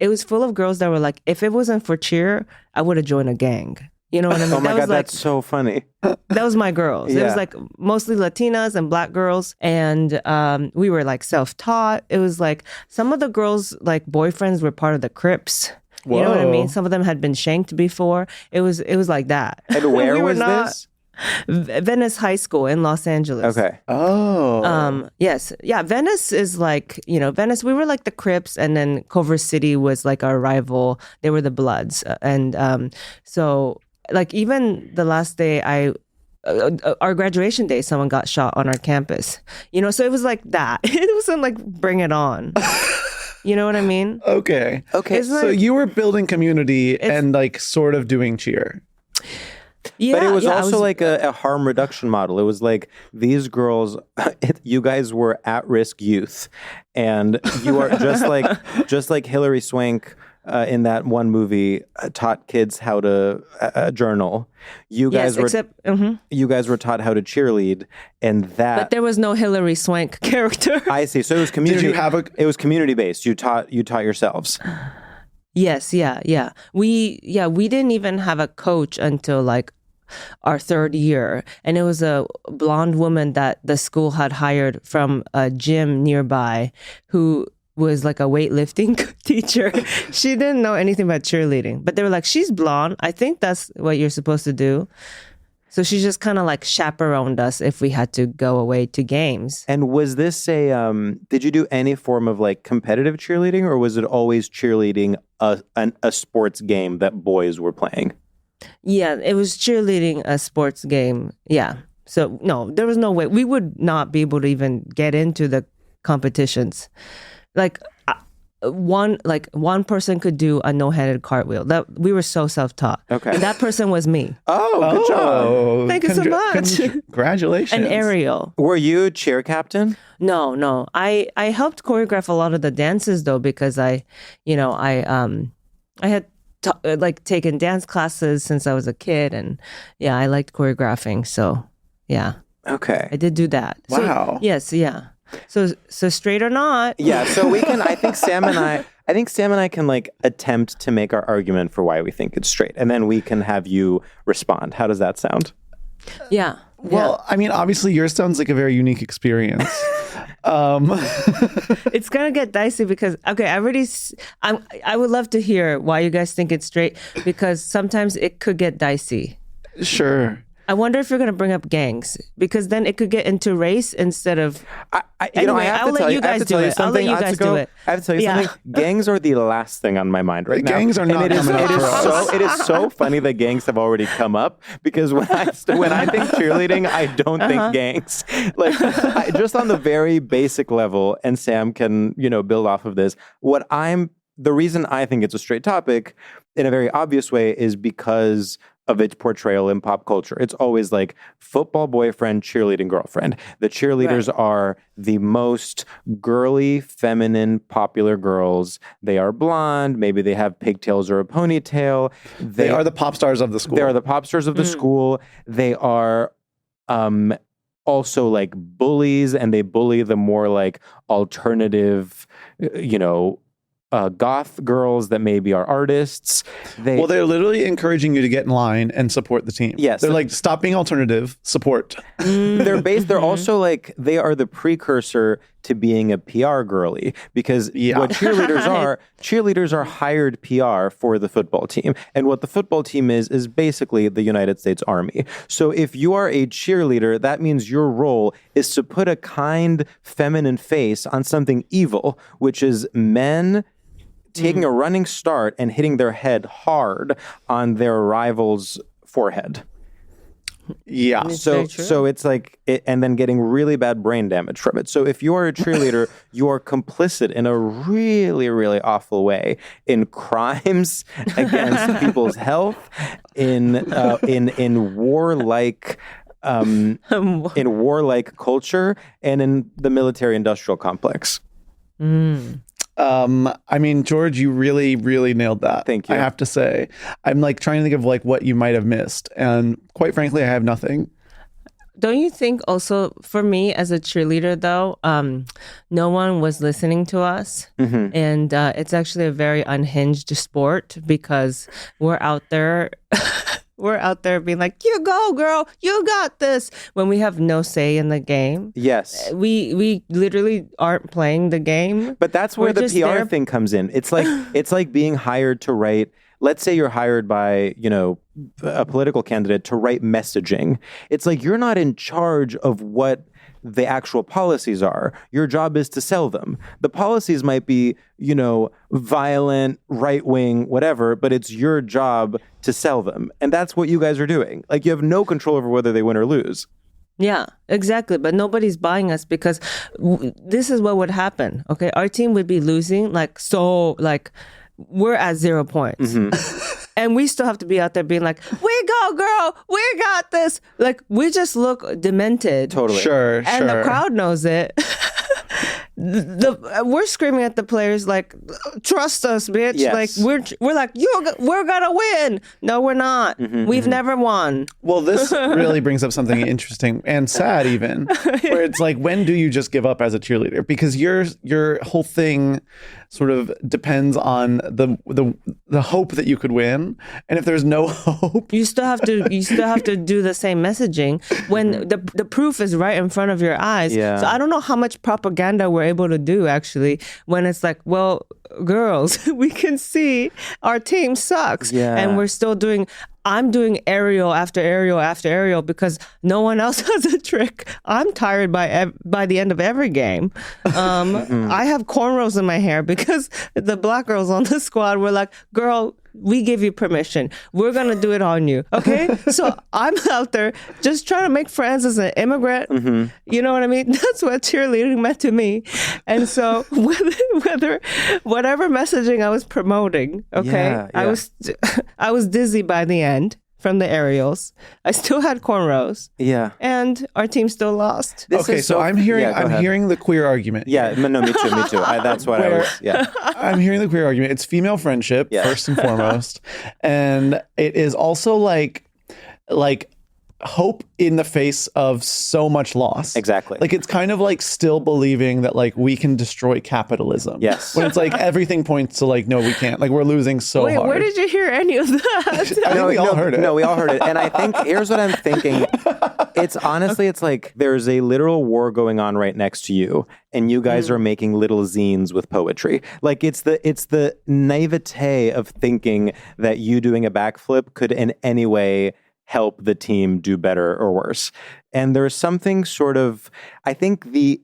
it was full of girls that were like, if it wasn't for cheer, I would have joined a gang. You know what I mean? Oh my God, like, that's so funny. That was my girls. Yeah. It was like mostly Latinas and Black girls. And we were like self-taught. It was like some of the girls, like boyfriends, were part of the Crips. You know what I mean? Some of them had been shanked before. It was like that. And where was this? Venice High School in Los Angeles. Okay. Oh. Yes. Yeah. Venice is like, you know, Venice, we were like the Crips, and then Culver City was like our rival. They were the Bloods. And so like even the last day our graduation day, someone got shot on our campus, you know, so it was like that. It wasn't like bring it on. You know what I mean? Okay. So you were building community and like sort of doing cheer. Yeah, but it was also like a harm reduction model. It was like these girls, you guys were at-risk youth, and you are just like Hilary Swank in that one movie taught kids how to journal. You guys you guys were taught how to cheerlead, and that. But there was no Hilary Swank character. I see. So it was community. Did you have It was community based. You taught yourselves. Yes. Yeah. We didn't even have a coach until like our third year, and it was a blonde woman that the school had hired from a gym nearby who was like a weightlifting teacher. She didn't know anything about cheerleading, but they were like, she's blonde, I think that's what you're supposed to do. So she just kind of like chaperoned us if we had to go away to games. And was this did you do any form of like competitive cheerleading, or was it always cheerleading a sports game that boys were playing? Yeah, it was cheerleading a sports game. Yeah. So no, there was no way. We would not be able to even get into the competitions. Like one person could do a no-handed cartwheel. That we were so self-taught. Okay. And that person was me. Oh, good job. Thank you so much. Congratulations. An aerial. Were you cheer captain? No. I helped choreograph a lot of the dances though, because I had taken dance classes since I was a kid, and yeah, I liked choreographing. So yeah. Okay. I did do that. Wow. So, yes. Yeah. So straight or not? Yeah. So we can. I think Sam and I can like attempt to make our argument for why we think it's straight, and then we can have you respond. How does that sound? Yeah. Well, I mean, obviously yours sounds like a very unique experience. It's gonna get dicey because I would love to hear why you guys think it's straight, because sometimes it could get dicey. Sure. I wonder if you're going to bring up gangs, because then it could get into race instead of. I'll let you guys do it. I'll let you guys do it. I have to tell you something. Gangs are the last thing on my mind right now. Gangs are not coming up for us. It is so funny that gangs have already come up, because when I think cheerleading, I don't think gangs. Like just on the very basic level, and Sam can build off of this. The reason I think it's a straight topic, in a very obvious way, is because of its portrayal in pop culture. It's always like football boyfriend, cheerleading girlfriend. The cheerleaders are the most girly, feminine, popular girls. They are blonde. Maybe they have pigtails or a ponytail. They are the pop stars of the school. They are the pop stars of the school. They are also like bullies, and they bully the more like alternative, goth girls that maybe are artists. They're literally encouraging you to get in line and support the team. Yes. They're like, stop being alternative, support. They're also like, they are the precursor to being a PR girly, because what cheerleaders are hired PR for the football team. And what the football team is basically the United States Army. So if you are a cheerleader, that means your role is to put a kind, feminine face on something evil, which is men taking a running start and hitting their head hard on their rival's forehead. Yeah. So it's like, and then getting really bad brain damage from it. So if you are a cheerleader, you are complicit in a really, really awful way in crimes against people's health, in warlike in warlike culture, and in the military-industrial complex. I mean, George, you really, really nailed that. Thank you. I have to say, I'm like trying to think of like what you might have missed, and quite frankly, I have nothing. Don't you think also for me as a cheerleader though, no one was listening to us, and it's actually a very unhinged sport because we're out there. We're out there being like, you go, girl, you got this, when we have no say in the game. Yes. We literally aren't playing the game. But that's where the PR thing comes in. It's like being hired to write, let's say you're hired by, a political candidate to write messaging. It's like you're not in charge of what the actual policies are. Your job is to sell them. The policies might be, violent, right-wing, whatever, but it's your job to sell them. And that's what you guys are doing. Like, you have no control over whether they win or lose. Yeah, exactly. But nobody's buying us because this is what would happen. Okay. Our team would be losing we're at 0 points. And we still have to be out there being like, we go, girl, we got this. Like, we just look demented. Totally. Sure. And the crowd knows it. We're screaming at the players like, trust us, bitch. Yes. Like we're like, we're gonna win. No, we're not. We've never won. Well, this really brings up something interesting and sad even, where it's like, when do you just give up as a cheerleader? Because your whole thing sort of depends on the hope that you could win, and if there's no hope, you still have to do the same messaging when the proof is right in front of your eyes. Yeah. So I don't know how much propaganda we're able to do actually when it's like, well, girls, we can see our team sucks, and we're still doing. I'm doing aerial after aerial after aerial because no one else has a trick. I'm tired by the end of every game. I have cornrows in my hair because the black girls on the squad were like, girl, we give you permission. We're going to do it on you. Okay. So I'm out there just trying to make friends as an immigrant. You know what I mean? That's what cheerleading meant to me. And so whatever messaging I was promoting, okay, I was dizzy by the end from the aerials. I still had cornrows. Yeah. And our team still lost. So I'm hearing the queer argument. Yeah, no, me too. That's what I was, I'm hearing the queer argument. It's female friendship, first and foremost. And it is also like hope in the face of so much loss. Exactly. Like, it's kind of like still believing that like we can destroy capitalism. Yes. When it's like everything points to like, no, we can't. Like, we're losing so hard. Where did you hear any of that? I think we all heard it. No, we all heard it. And I think here's what I'm thinking. It's honestly, it's like there's a literal war going on right next to you, and you guys are making little zines with poetry. Like, it's the naivete of thinking that you doing a backflip could in any way help the team do better or worse. And there's something sort of, I think the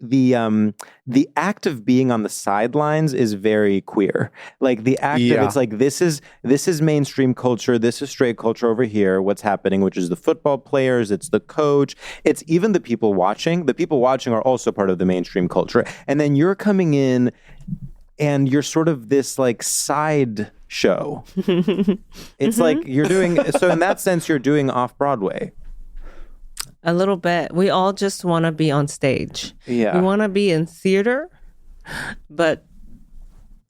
act of being on the sidelines is very queer. Like, the act of, it's like, this is mainstream culture, this is straight culture over here, what's happening, which is the football players, it's the coach, it's even the people watching. The people watching are also part of the mainstream culture. And then you're coming in and you're sort of this like side show. It's like you're doing, so in that sense, you're doing off-Broadway. A little bit. We all just want to be on stage. Yeah. We want to be in theater, but,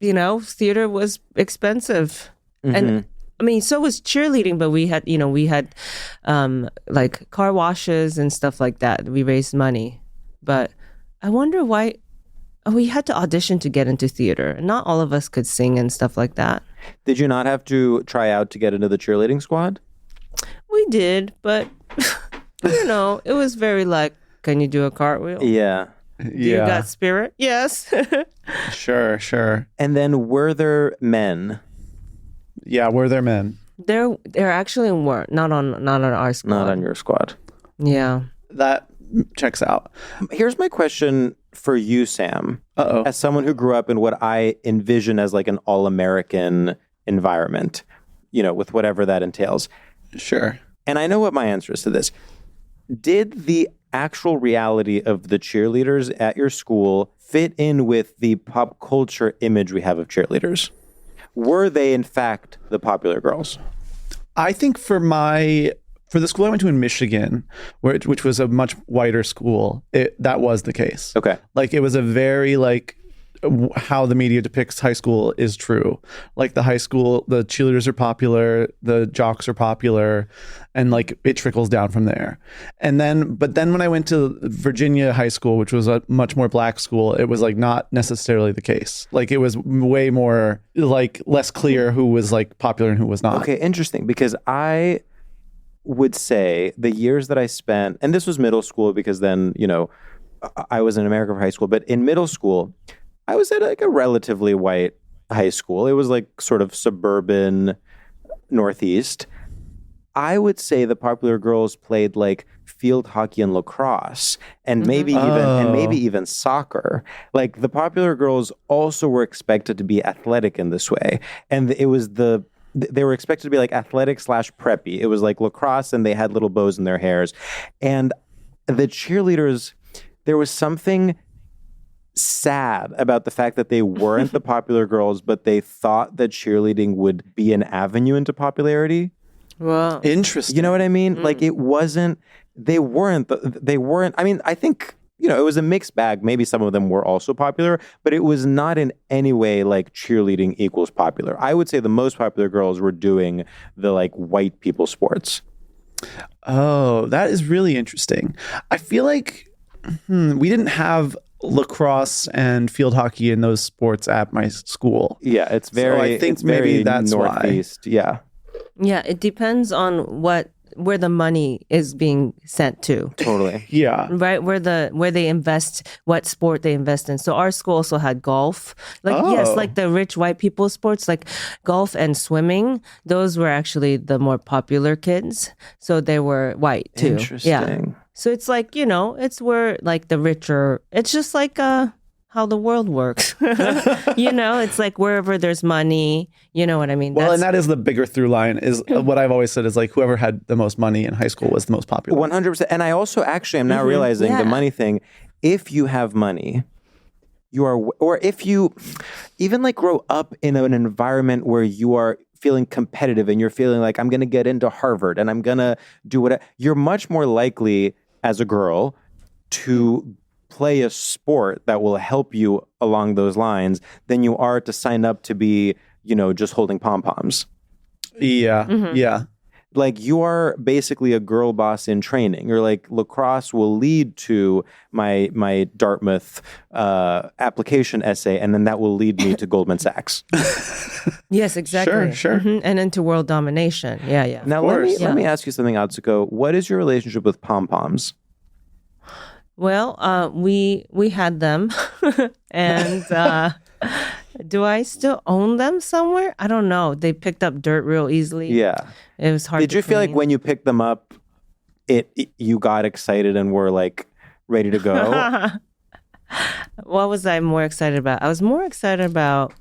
theater was expensive. And I mean, so was cheerleading, but we had like car washes and stuff like that. We raised money. But I wonder why we had to audition to get into theater. Not all of us could sing and stuff like that. Did you not have to try out to get into the cheerleading squad? We did, but it was very like, can you do a cartwheel? Yeah. You got spirit? Yes. Sure. And then were there men? Yeah, were there men? There actually weren't. Not on our squad. Not on your squad. Yeah. That checks out. Here's my question for you, Sam, Uh-oh. as someone who grew up in what I envision as like an all-American environment, with whatever that entails. Sure. And I know what my answer is to this. Did the actual reality of the cheerleaders at your school fit in with the pop culture image we have of cheerleaders? Were they, in fact, the popular girls? I think for the school I went to in Michigan, which was a much whiter school, that was the case. Okay. Like, it was a very, like, how the media depicts high school is true. Like, the high school, the cheerleaders are popular, the jocks are popular, and like it trickles down from there. But then when I went to Virginia high school, which was a much more black school, it was like not necessarily the case. Like, it was way more like less clear who was like popular and who was not. Okay, interesting, because I would say the years that I spent, and this was middle school because then, I was in America for high school, but in middle school, I was at like a relatively white high school. It was like sort of suburban Northeast. I would say the popular girls played like field hockey and lacrosse and maybe even soccer. Like, the popular girls also were expected to be athletic in this way. And they were expected to be like athletic / preppy. It was like lacrosse and they had little bows in their hairs. And the cheerleaders, there was something sad about the fact that they weren't the popular girls, but they thought that cheerleading would be an avenue into popularity. Well, interesting. You know what I mean? Like, it wasn't, they weren't, I mean, I think, it was a mixed bag. Maybe some of them were also popular, but it was not in any way like cheerleading equals popular. I would say the most popular girls were doing the like white people sports. Oh, that is really interesting. I feel like we didn't have lacrosse and field hockey in those sports at my school. Yeah, it's very. So I think it's maybe very that's Northeast. why. Yeah, it depends on where the money is being sent to. Totally. Yeah. Right, where they invest, what sport they invest in. So our school also had golf. Yes, like the rich white people sports, like golf and swimming. Those were actually the more popular kids. So they were white too. Interesting. Yeah. So it's like, it's where like the richer, it's just like how the world works. It's like wherever there's money, you know what I mean? Well, and that is the bigger through line is what I've always said is like whoever had the most money in high school was the most popular. 100%. And I also actually am now realizing the money thing. If you have money, or if you even like grow up in an environment where you are feeling competitive and you're feeling like I'm going to get into Harvard and I'm going to do what you're much more likely as a girl to play a sport that will help you along those lines than you are to sign up to be, just holding pom-poms. Yeah. Mm-hmm. Yeah. Like, you are basically a girl boss in training. You're like, lacrosse will lead to my Dartmouth application essay, and then that will lead me to Goldman Sachs. Yes, exactly. Sure. Mm-hmm. And into world domination. Yeah. Now, let me ask you something, Atsuko. What is your relationship with pom-poms? Well, we had them, and do I still own them somewhere? I don't know. They picked up dirt real easily. Yeah. It was hard. Did you feel like when you picked them up, you got excited and were like ready to go? What was I more excited about? I was more excited about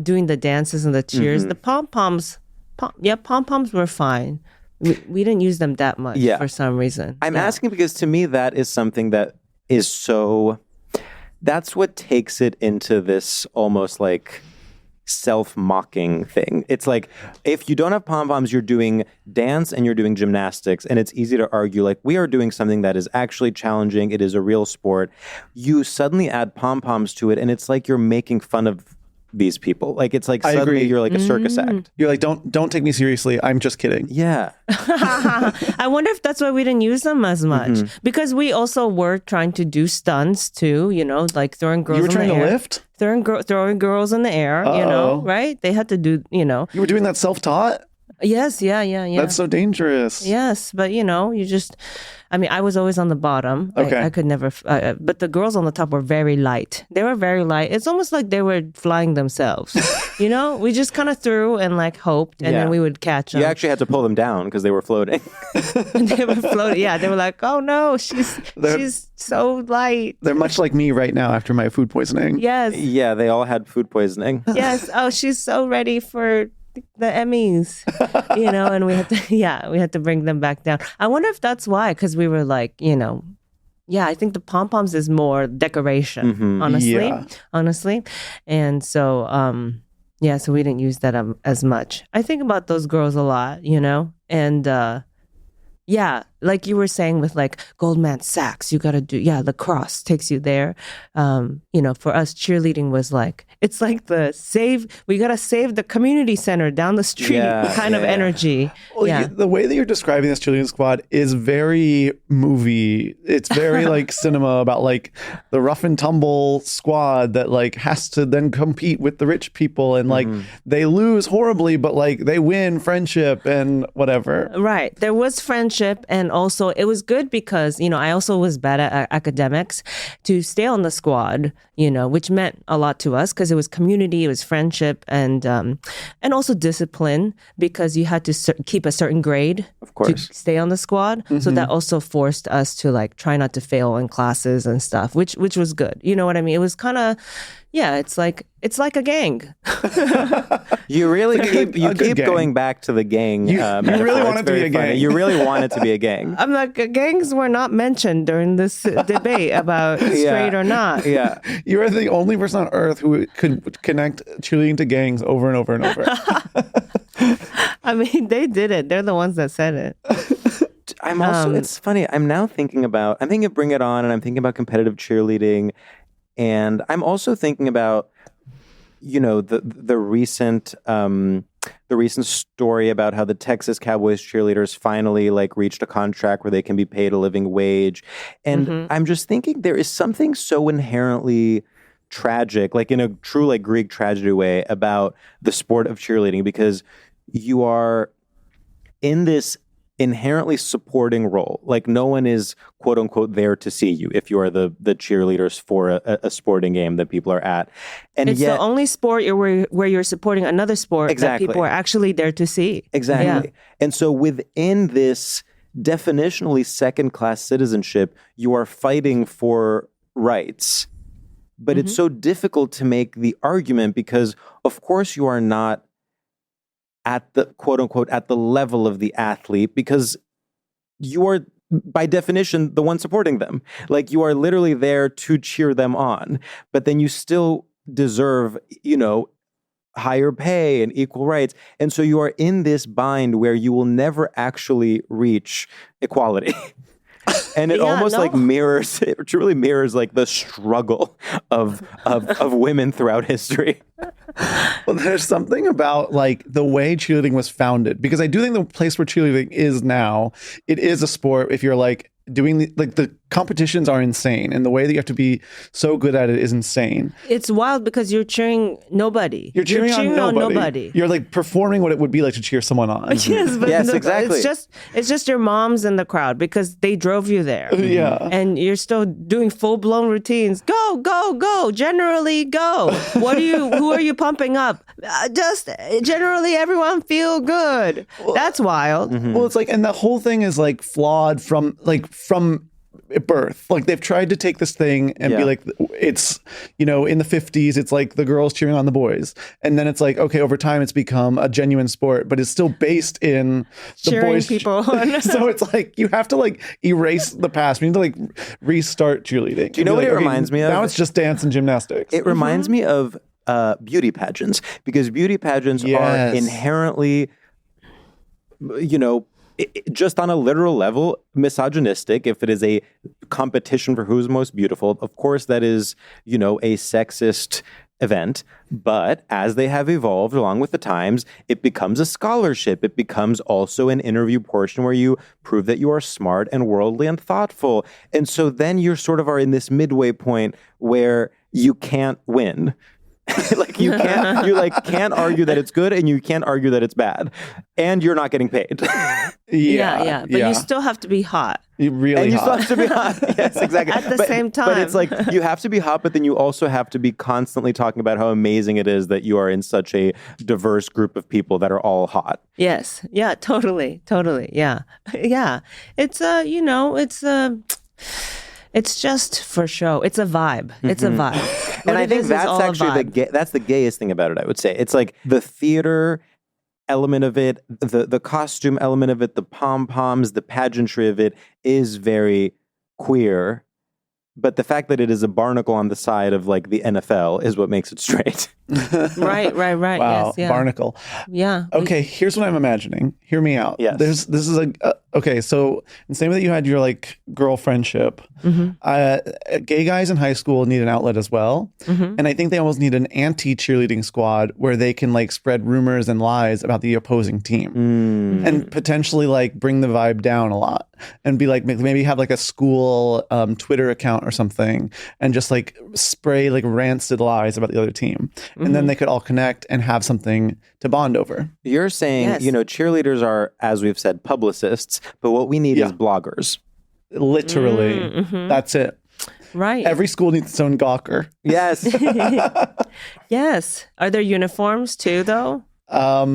doing the dances and the cheers. The pom-poms, pom-poms were fine. We didn't use them that much for some reason. I'm asking because to me that is something that is so, that's what takes it into this almost like self-mocking thing. It's like, if you don't have pom-poms, you're doing dance and you're doing gymnastics, and it's easy to argue like we are doing something that is actually challenging. It is a real sport. You suddenly add pom-poms to it and it's like you're making fun of these people. Like, it's like suddenly you're like a circus act. You're like, don't take me seriously. I'm just kidding. Yeah. I wonder if that's why we didn't use them as much. Because we also were trying to do stunts too, like throwing girls in the air. You were trying to lift? Throwing girls in the air, right? They had to do, You were doing that self-taught? Yes, yeah. That's so dangerous. Yes, but you just, I was always on the bottom. Okay. I could never, but the girls on the top were very light. They were very light. It's almost like they were flying themselves. You know, we just kind of threw and like hoped, and then we would catch them. You actually had to pull them down because they were floating. They were floating. Yeah, they were like, "Oh no, she's so light." They're much like me right now after my food poisoning. Yes. Yeah, they all had food poisoning. Yes. Oh, she's so ready for the Emmys, you know, and we had to bring them back down. I wonder if that's why, because we were like, you know, I think the pom-poms is more decoration, honestly. And so, so we didn't use that as much. I think about those girls a lot, you know, and like you were saying with like Goldman Sachs, you got to do, lacrosse takes you there. You know, for us, cheerleading was like, it's like we got to save the community center down the street kind of energy. Well, the way that you're describing this cheerleading squad is very movie. It's very like cinema about like the rough and tumble squad that like has to then compete with the rich people and like they lose horribly, but like they win friendship and whatever. Right. There was friendship, and also it was good because, you know, I also was bad at academics, to stay on the squad, you know, which meant a lot to us because it was community, it was friendship, and also discipline, because you had to keep a certain grade, of course, to stay on the squad. So that also forced us to like try not to fail in classes and stuff, which was good. You know what I mean? It was kind of, it's like a gang. You really keep going back to the gang. You really want it to be a gang. You really want it to be a gang. I'm like, gangs were not mentioned during this debate about straight or not. Yeah. You are the only person on earth who could connect cheerleading to gangs over and over and over. I mean, they did it. They're the ones that said it. I'm also, it's funny. I'm thinking of Bring It On, and I'm thinking about competitive cheerleading. And I'm also thinking about, you know, the recent story about how the Texas Cowboys cheerleaders finally like reached a contract where they can be paid a living wage. And I'm just thinking there is something so inherently tragic, like in a true like Greek tragedy way, about the sport of cheerleading, because you are in this inherently supporting role. Like no one is quote unquote there to see you if you are the cheerleaders for a sporting game that people are at. And it's the only sport where you're supporting another sport that people are actually there to see. Exactly. Yeah. And so within this definitionally second-class citizenship, you are fighting for rights. But it's so difficult to make the argument because of course you are not at the quote unquote at the level of the athlete, because you are by definition the one supporting them. Like you are literally there to cheer them on, but then you still deserve, you know, higher pay and equal rights. And so you are in this bind where you will never actually reach equality. And it it truly mirrors like the struggle of women throughout history. Well, there's something about like the way cheerleading was founded, because I do think the place where cheerleading is now, it is a sport. If you're like doing the competitions are insane, and the way that you have to be so good at it is insane. It's wild because you're cheering nobody. You're cheering on nobody. You're like performing what it would be like to cheer someone on. Yes, but exactly. It's just your moms in the crowd because they drove you there. Yeah. And you're still doing full-blown routines. Go, go, go. Generally, go. Who are you pumping up? Just generally everyone feel good. Well, that's wild. Well, it's like, and the whole thing is like flawed from birth. Like they've tried to take this thing and be like, it's, you know, in the 50s, it's like the girls cheering on the boys. And then it's like, okay, over time it's become a genuine sport, but it's still based in the cheering boys. People on. So it's like, you have to like erase the past. We need to like restart cheerleading. Do you know what it reminds me of? Now it's just dance and gymnastics. It reminds me of beauty pageants, because beauty pageants are inherently, you know, just on a literal level, misogynistic. If it is a competition for who's most beautiful, of course that is, you know, a sexist event. But as they have evolved along with the times, it becomes a scholarship. It becomes also an interview portion where you prove that you are smart and worldly and thoughtful. And so then you sort of are in this midway point where you can't win. Like you can't argue that it's good, and you can't argue that it's bad, and you're not getting paid. Yeah. But you still have to be hot. You really And you hot. still have to be hot. Yes, exactly. At the same time. But it's like you have to be hot, but then you also have to be constantly talking about how amazing it is that you are in such a diverse group of people that are all hot. Yes. Yeah, totally. Yeah. Yeah. It's it's just for show. It's a vibe. It's a vibe. And I think that's actually that's the gayest thing about it, I would say. It's like the theater element of it, the costume element of it, the pom-poms, the pageantry of it is very queer. But the fact that it is a barnacle on the side of like the NFL is what makes it straight. Right. Wow, Yes, yeah. barnacle. Yeah. Okay, here's what I'm imagining. Hear me out. Yes. This is okay. So in the same way that you had your like girl friendship, gay guys in high school need an outlet as well, and I think they almost need an anti-cheerleading squad where they can like spread rumors and lies about the opposing team, and potentially like bring the vibe down a lot, and be like maybe have like a school Twitter account or something, and just like spray like rancid lies about the other team. And then they could all connect and have something to bond over. You're saying, Yes. cheerleaders are, as we've said, publicists, but what we need is bloggers. Literally. That's it. Right. Every school needs its own gawker. Yes. Yes. Are there uniforms too, though? Yeah,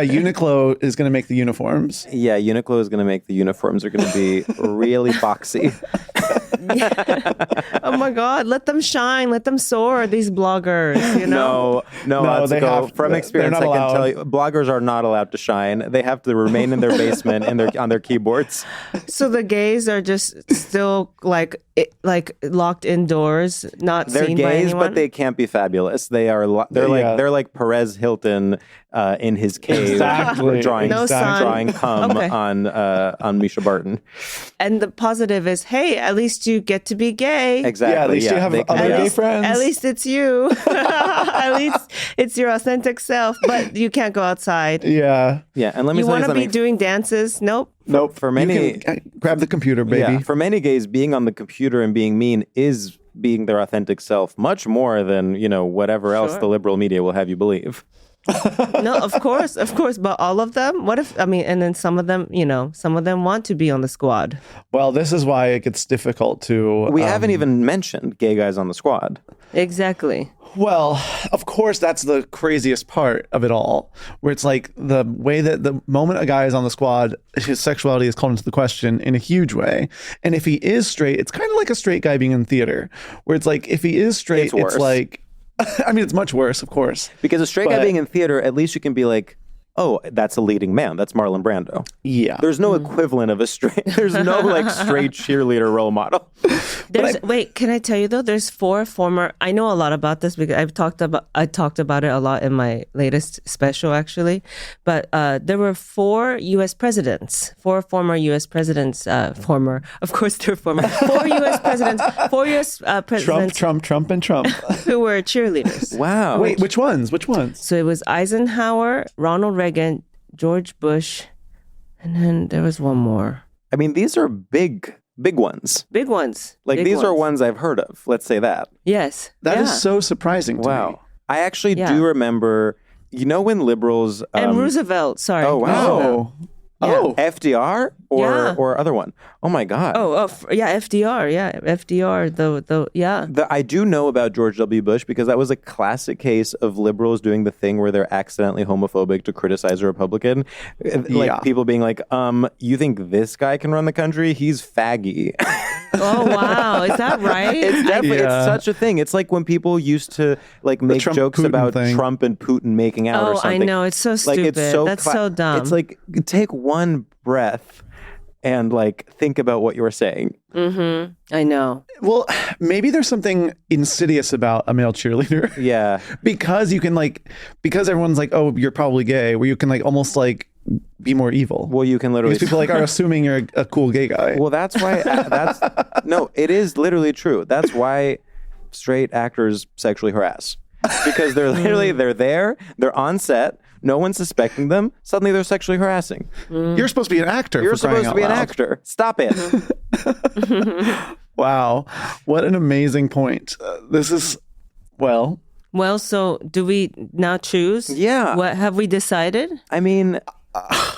Uniqlo is going to make the uniforms. Yeah, Uniqlo is going to make the uniforms are going to be really boxy. Oh my God! Let them shine. Let them soar. These bloggers. No, they have from they're experience, not I can allowed. tell you, bloggers are not allowed to shine. They have to remain in their basement and on their keyboards. So the gays are just still like locked indoors, not They're seen by gays, anyone. but they can't be fabulous. They're like Perez Hilton in his cave, Exactly. drawing No sun. drawing cum Okay. on Misha Barton. And the positive is, hey, at least you get to be gay. Exactly. Yeah, at least you have they can other be gay out. friends. At least it's you. At least it's your authentic self, but you can't go outside. Yeah. Yeah, and let me You tell you want to be something. doing dances? Nope. Nope. For many- You can grab the computer, baby. Yeah, for many gays, being on the computer and being mean is being their authentic self, much more than whatever else Sure. the liberal media will have you believe. No, of course, but all of them? What if, and then some of them, some of them want to be on the squad. Well, this is why it gets difficult to... We haven't even mentioned gay guys on the squad. Exactly. Well, of course, that's the craziest part of it all, where it's like the way that the moment a guy is on the squad, his sexuality is called into the question in a huge way. And if he is straight, it's kind of like a straight guy being in theater, where it's like, if he is straight, It's worse. it's like, it's much worse, of course. Because a straight guy But- being in theater, at least you can be like, oh, that's a leading man. That's Marlon Brando. Yeah. There's no equivalent of a straight. There's no like straight cheerleader role model. Wait, can I tell you though? There's 4 former. I know a lot about this because I talked about it a lot in my latest special, actually. But there were 4 U.S. presidents, 4 former U.S. presidents. Former, of course, they're former. 4 U.S. presidents. 4 U.S. presidents Trump, and Trump. who were cheerleaders. Wow. Wait, which ones? So it was Eisenhower, Ronald Reagan, George Bush, and then there was one more. I mean, these are big ones. Big ones. Like Big these are ones I've heard of. Let's say that. Yes. That is Yeah. so surprising to me. Wow. I actually Yeah. do remember. When liberals And Roosevelt. Sorry. Oh, wow. Roosevelt. Oh. FDR or other one. Oh my God. FDR. Yeah, FDR. Yeah. I do know about George W. Bush because that was a classic case of liberals doing the thing where they're accidentally homophobic to criticize a Republican. Like Yeah. people being like, you think this guy can run the country? He's faggy. Oh wow, is that right? It's definitely Yeah. it's such a thing. It's like when people used to like make jokes Trump-Putin about thing. Trump and Putin making out or Oh, something. I know. It's so Like stupid. it's so That's so dumb. It's like take one breath and like think about what you're saying. I know. Well, maybe there's something insidious about a male cheerleader. Yeah. because you can because everyone's like, oh, you're probably gay, where you can like almost like be more evil. Well, you can literally Because people like are assuming you're a cool gay guy. Well, that's why no, it is literally true. That's why straight actors sexually harass. Because they're there, they're on set, no one's suspecting them, suddenly they're sexually harassing. You're supposed to be an actor. You're for crying supposed to be out an loud. actor. Stop it. Wow. What an amazing point. This is, well, Well, so do we now choose? Yeah. What have we decided? I mean,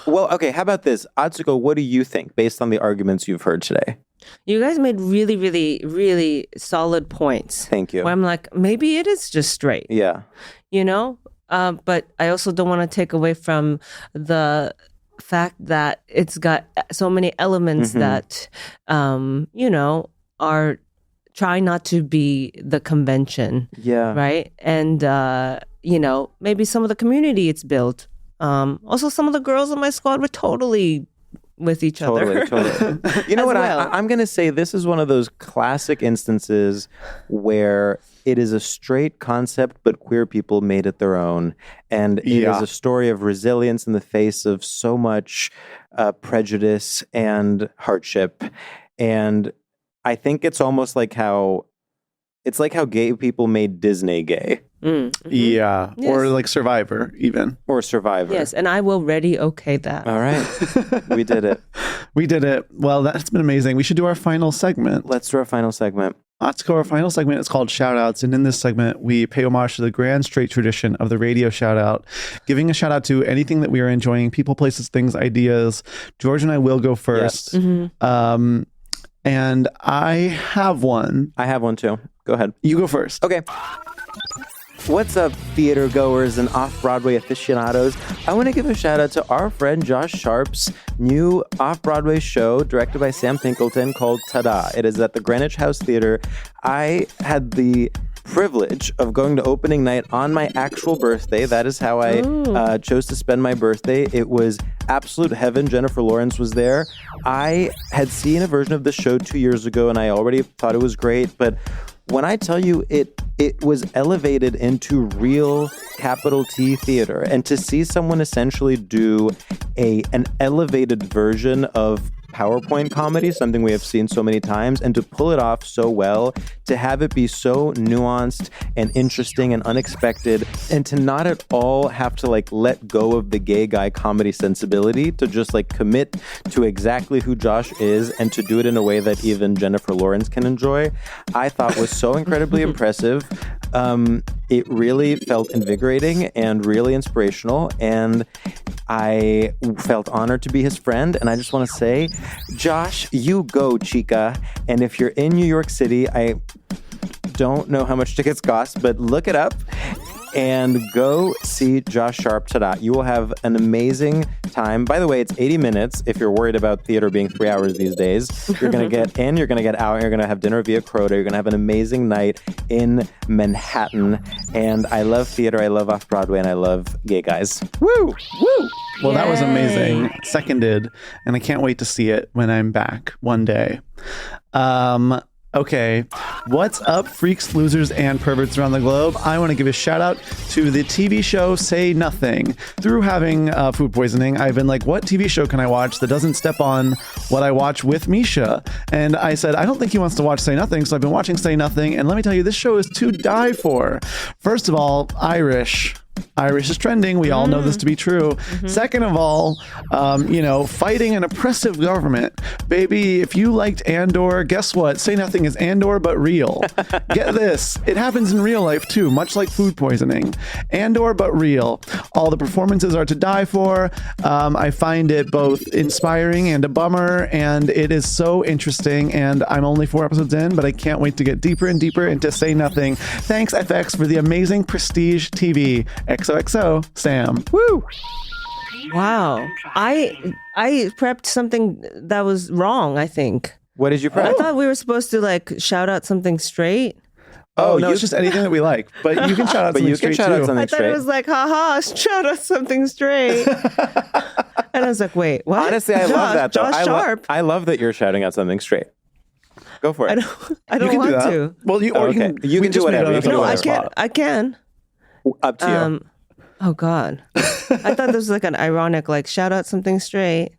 well, okay, how about this? Atsuko, what do you think based on the arguments you've heard today? You guys made really, really, really solid points. Thank you. Where I'm like, maybe it is just straight. Yeah. You know? But I also don't want to take away from the fact that it's got so many elements that, you know, are trying not to be the convention. Yeah. Right? And, you know, maybe some of the community it's built. Also, some of the girls in my squad were totally with each other. Totally. You know what? Well. I'm going to say this is one of those classic instances where it is a straight concept, but queer people made it their own. And it is a story of resilience in the face of so much prejudice and hardship. And I think it's almost like how gay people made Disney gay. Mm-hmm. Yeah. Yes. Or like Survivor, even. Or Survivor. Yes, and I will ready okay that. All right. We did it. We did it. Well, that's been amazing. We should do our final segment. Let's do our final segment. Atsuko, our final segment is called Shoutouts. And in this segment, we pay homage to the grand straight tradition of the radio shoutout, giving a shout out to anything that we are enjoying, people, places, things, ideas. George and I will go first. Yes. Mm-hmm. And I have one. I have one too. Go ahead. You go first. Okay. What's up, theater goers and off-Broadway aficionados? I want to give a shout out to our friend Josh Sharp's new off-Broadway show directed by Sam Pinkleton called Ta-Da. It is at the Greenwich House Theater. I had the privilege of going to opening night on my actual birthday. That is how I chose to spend my birthday. It was absolute heaven. Jennifer Lawrence was there. I had seen a version of the show 2 years ago, and I already thought it was great, but when I tell you it was elevated into real capital T theater, and to see someone essentially do an elevated version of PowerPoint comedy, something we have seen so many times, and to pull it off so well, to have it be so nuanced and interesting and unexpected, and to not at all have to like let go of the gay guy comedy sensibility, to just like commit to exactly who Josh is and to do it in a way that even Jennifer Lawrence can enjoy, I thought was so incredibly impressive. It really felt invigorating and really inspirational, and I felt honored to be his friend. And I just want to say, Josh, you go, chica. And if you're in New York City, I don't know how much tickets cost, but look it up and go see Josh Sharp. Ta-da. You will have an amazing time. By the way, it's 80 minutes. If you're worried about theater being 3 hours these days, you're going to get in, you're going to get out, you're going to have dinner via Crota. You're going to have an amazing night in Manhattan. And I love theater. I love off-Broadway, and I love gay guys. Woo! Woo! Well, that was Yay. amazing. Seconded. And I can't wait to see it when I'm back one day. Okay, what's up, freaks, losers, and perverts around the globe? I want to give a shout out to the TV show Say Nothing. Through having food poisoning, I've been like, what TV show can I watch that doesn't step on what I watch with Misha? And I said, I don't think he wants to watch Say Nothing, so I've been watching Say Nothing, and let me tell you, this show is to die for. First of all, Irish is trending. We all know this to be true. Mm-hmm. Second of all, fighting an oppressive government. Baby, if you liked Andor, guess what? Say Nothing is Andor, but real. Get this. It happens in real life, too, much like food poisoning. Andor, but real. All the performances are to die for. I find it both inspiring and a bummer, and it is so interesting, and I'm only 4 episodes in, but I can't wait to get deeper and deeper into Say Nothing. Thanks, FX, for the amazing prestige TV. XOXO, Sam. Woo! Wow. I prepped something that was wrong, I think. What did you prep? I thought we were supposed to like shout out something straight. Oh, no, it's just anything that we like. But you can shout out something straight, too. I thought it was like, haha, shout out something straight. And I was like, wait, what? Honestly, I love that, though. Josh Sharp. I love that you're shouting out something straight. Go for it. I don't want to. Well, you can do whatever. No, I can. Up to you. Oh, God. I thought this was like an ironic, like, shout out something straight.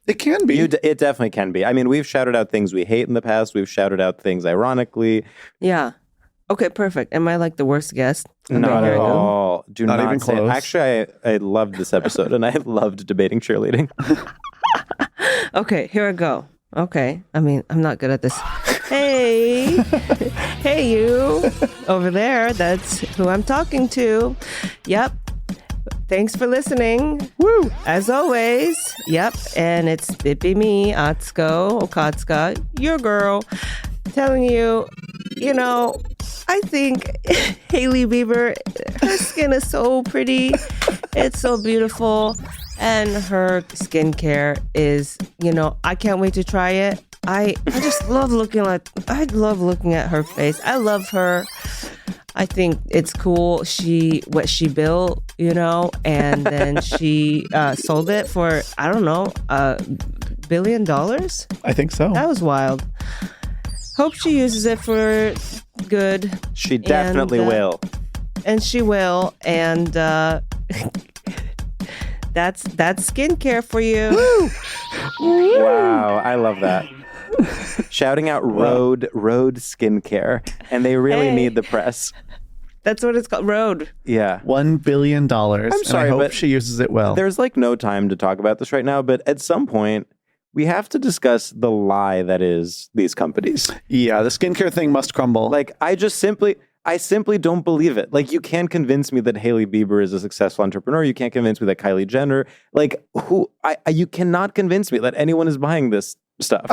It can be. It definitely can be. I mean, we've shouted out things we hate in the past. We've shouted out things ironically. Yeah. Okay, perfect. Am I like the worst guest? Not at all. Do not even say close. Actually, I loved this episode, and I loved debating cheerleading. Okay, here I go. Okay. I mean, I'm not good at this. Hey. Hey, you. Over there. That's who I'm talking to. Yep. Thanks for listening. Woo! As always. Yep. And it be me, Atsuko Okatsuka, your girl, telling you, I think Hailey Bieber, her skin is so pretty. It's so beautiful. And her skincare is, I can't wait to try it. I just love looking at her face. I love her. I think it's cool. What she built, and then she sold it for, I don't know, $1 billion. I think so. That was wild. Hope she uses it for good. She definitely will. And she will. And that's skincare for you. Woo! Wow, I love that. Shouting out Rhode Skincare, and they really need the press. That's what it's called, Rhode. Yeah. $1 billion. I'm sorry, and I hope but she uses it well. There's no time to talk about this right now, but at some point, we have to discuss the lie that is these companies. Yeah, the skincare thing must crumble. I simply don't believe it. You can't convince me that Hailey Bieber is a successful entrepreneur. You can't convince me that Kylie Jenner, you cannot convince me that anyone is buying this stuff.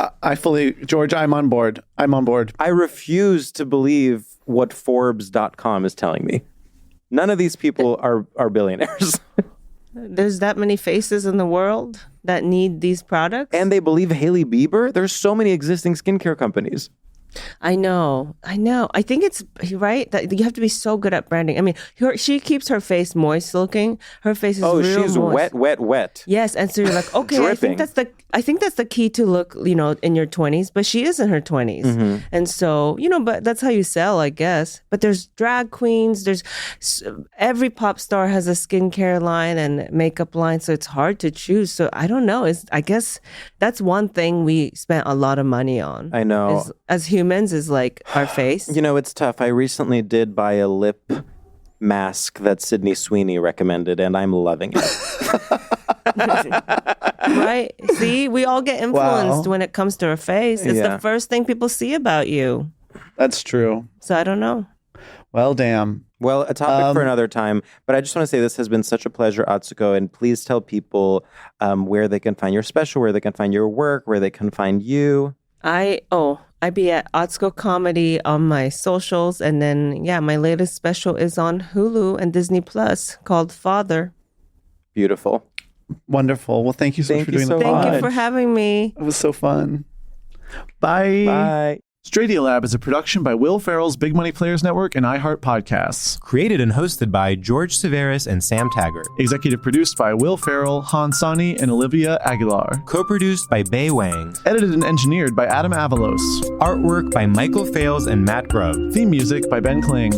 George, I'm on board. I refuse to believe what Forbes.com is telling me. None of these people are billionaires. There's that many faces in the world that need these products. And they believe Hailey Bieber? There's so many existing skincare companies. I know. I think it's right that you have to be so good at branding. I mean, she keeps her face moist looking. Her face is real she's moist. wet. Yes, and so you're like, okay, Dripping. I think that's the key to look, in your 20s, but she is in her 20s. Mm-hmm. And so, but that's how you sell, I guess. But there's drag queens, every pop star has a skincare line and makeup line, so it's hard to choose. So I don't know. I guess that's one thing we spent a lot of money on. I know. As humans is our face. It's tough. I recently did buy a lip mask that Sydney Sweeney recommended, and I'm loving it. Right? See, we all get influenced when it comes to our face. It's the first thing people see about you. That's true. So I don't know. Well, damn. Well, a topic for another time. But I just want to say this has been such a pleasure, Atsuko. And please tell people where they can find your special, where they can find your work, where they can find you. I be at Atsuko Comedy on my socials. And then, my latest special is on Hulu and Disney Plus called Father. Beautiful. Wonderful. Well, thank you so much for doing the pod. Thank you for having me. It was so fun. Bye. Bye. StraightioLab is a production by Will Ferrell's Big Money Players Network and iHeart Podcasts. Created and hosted by George Civeris and Sam Taggart. Executive produced by Will Ferrell, Han Sani, and Olivia Aguilar. Co-produced by Bei Wang. Edited and engineered by Adam Avalos. Artwork by Michael Fales and Matt Grubb. Theme music by Ben Kling.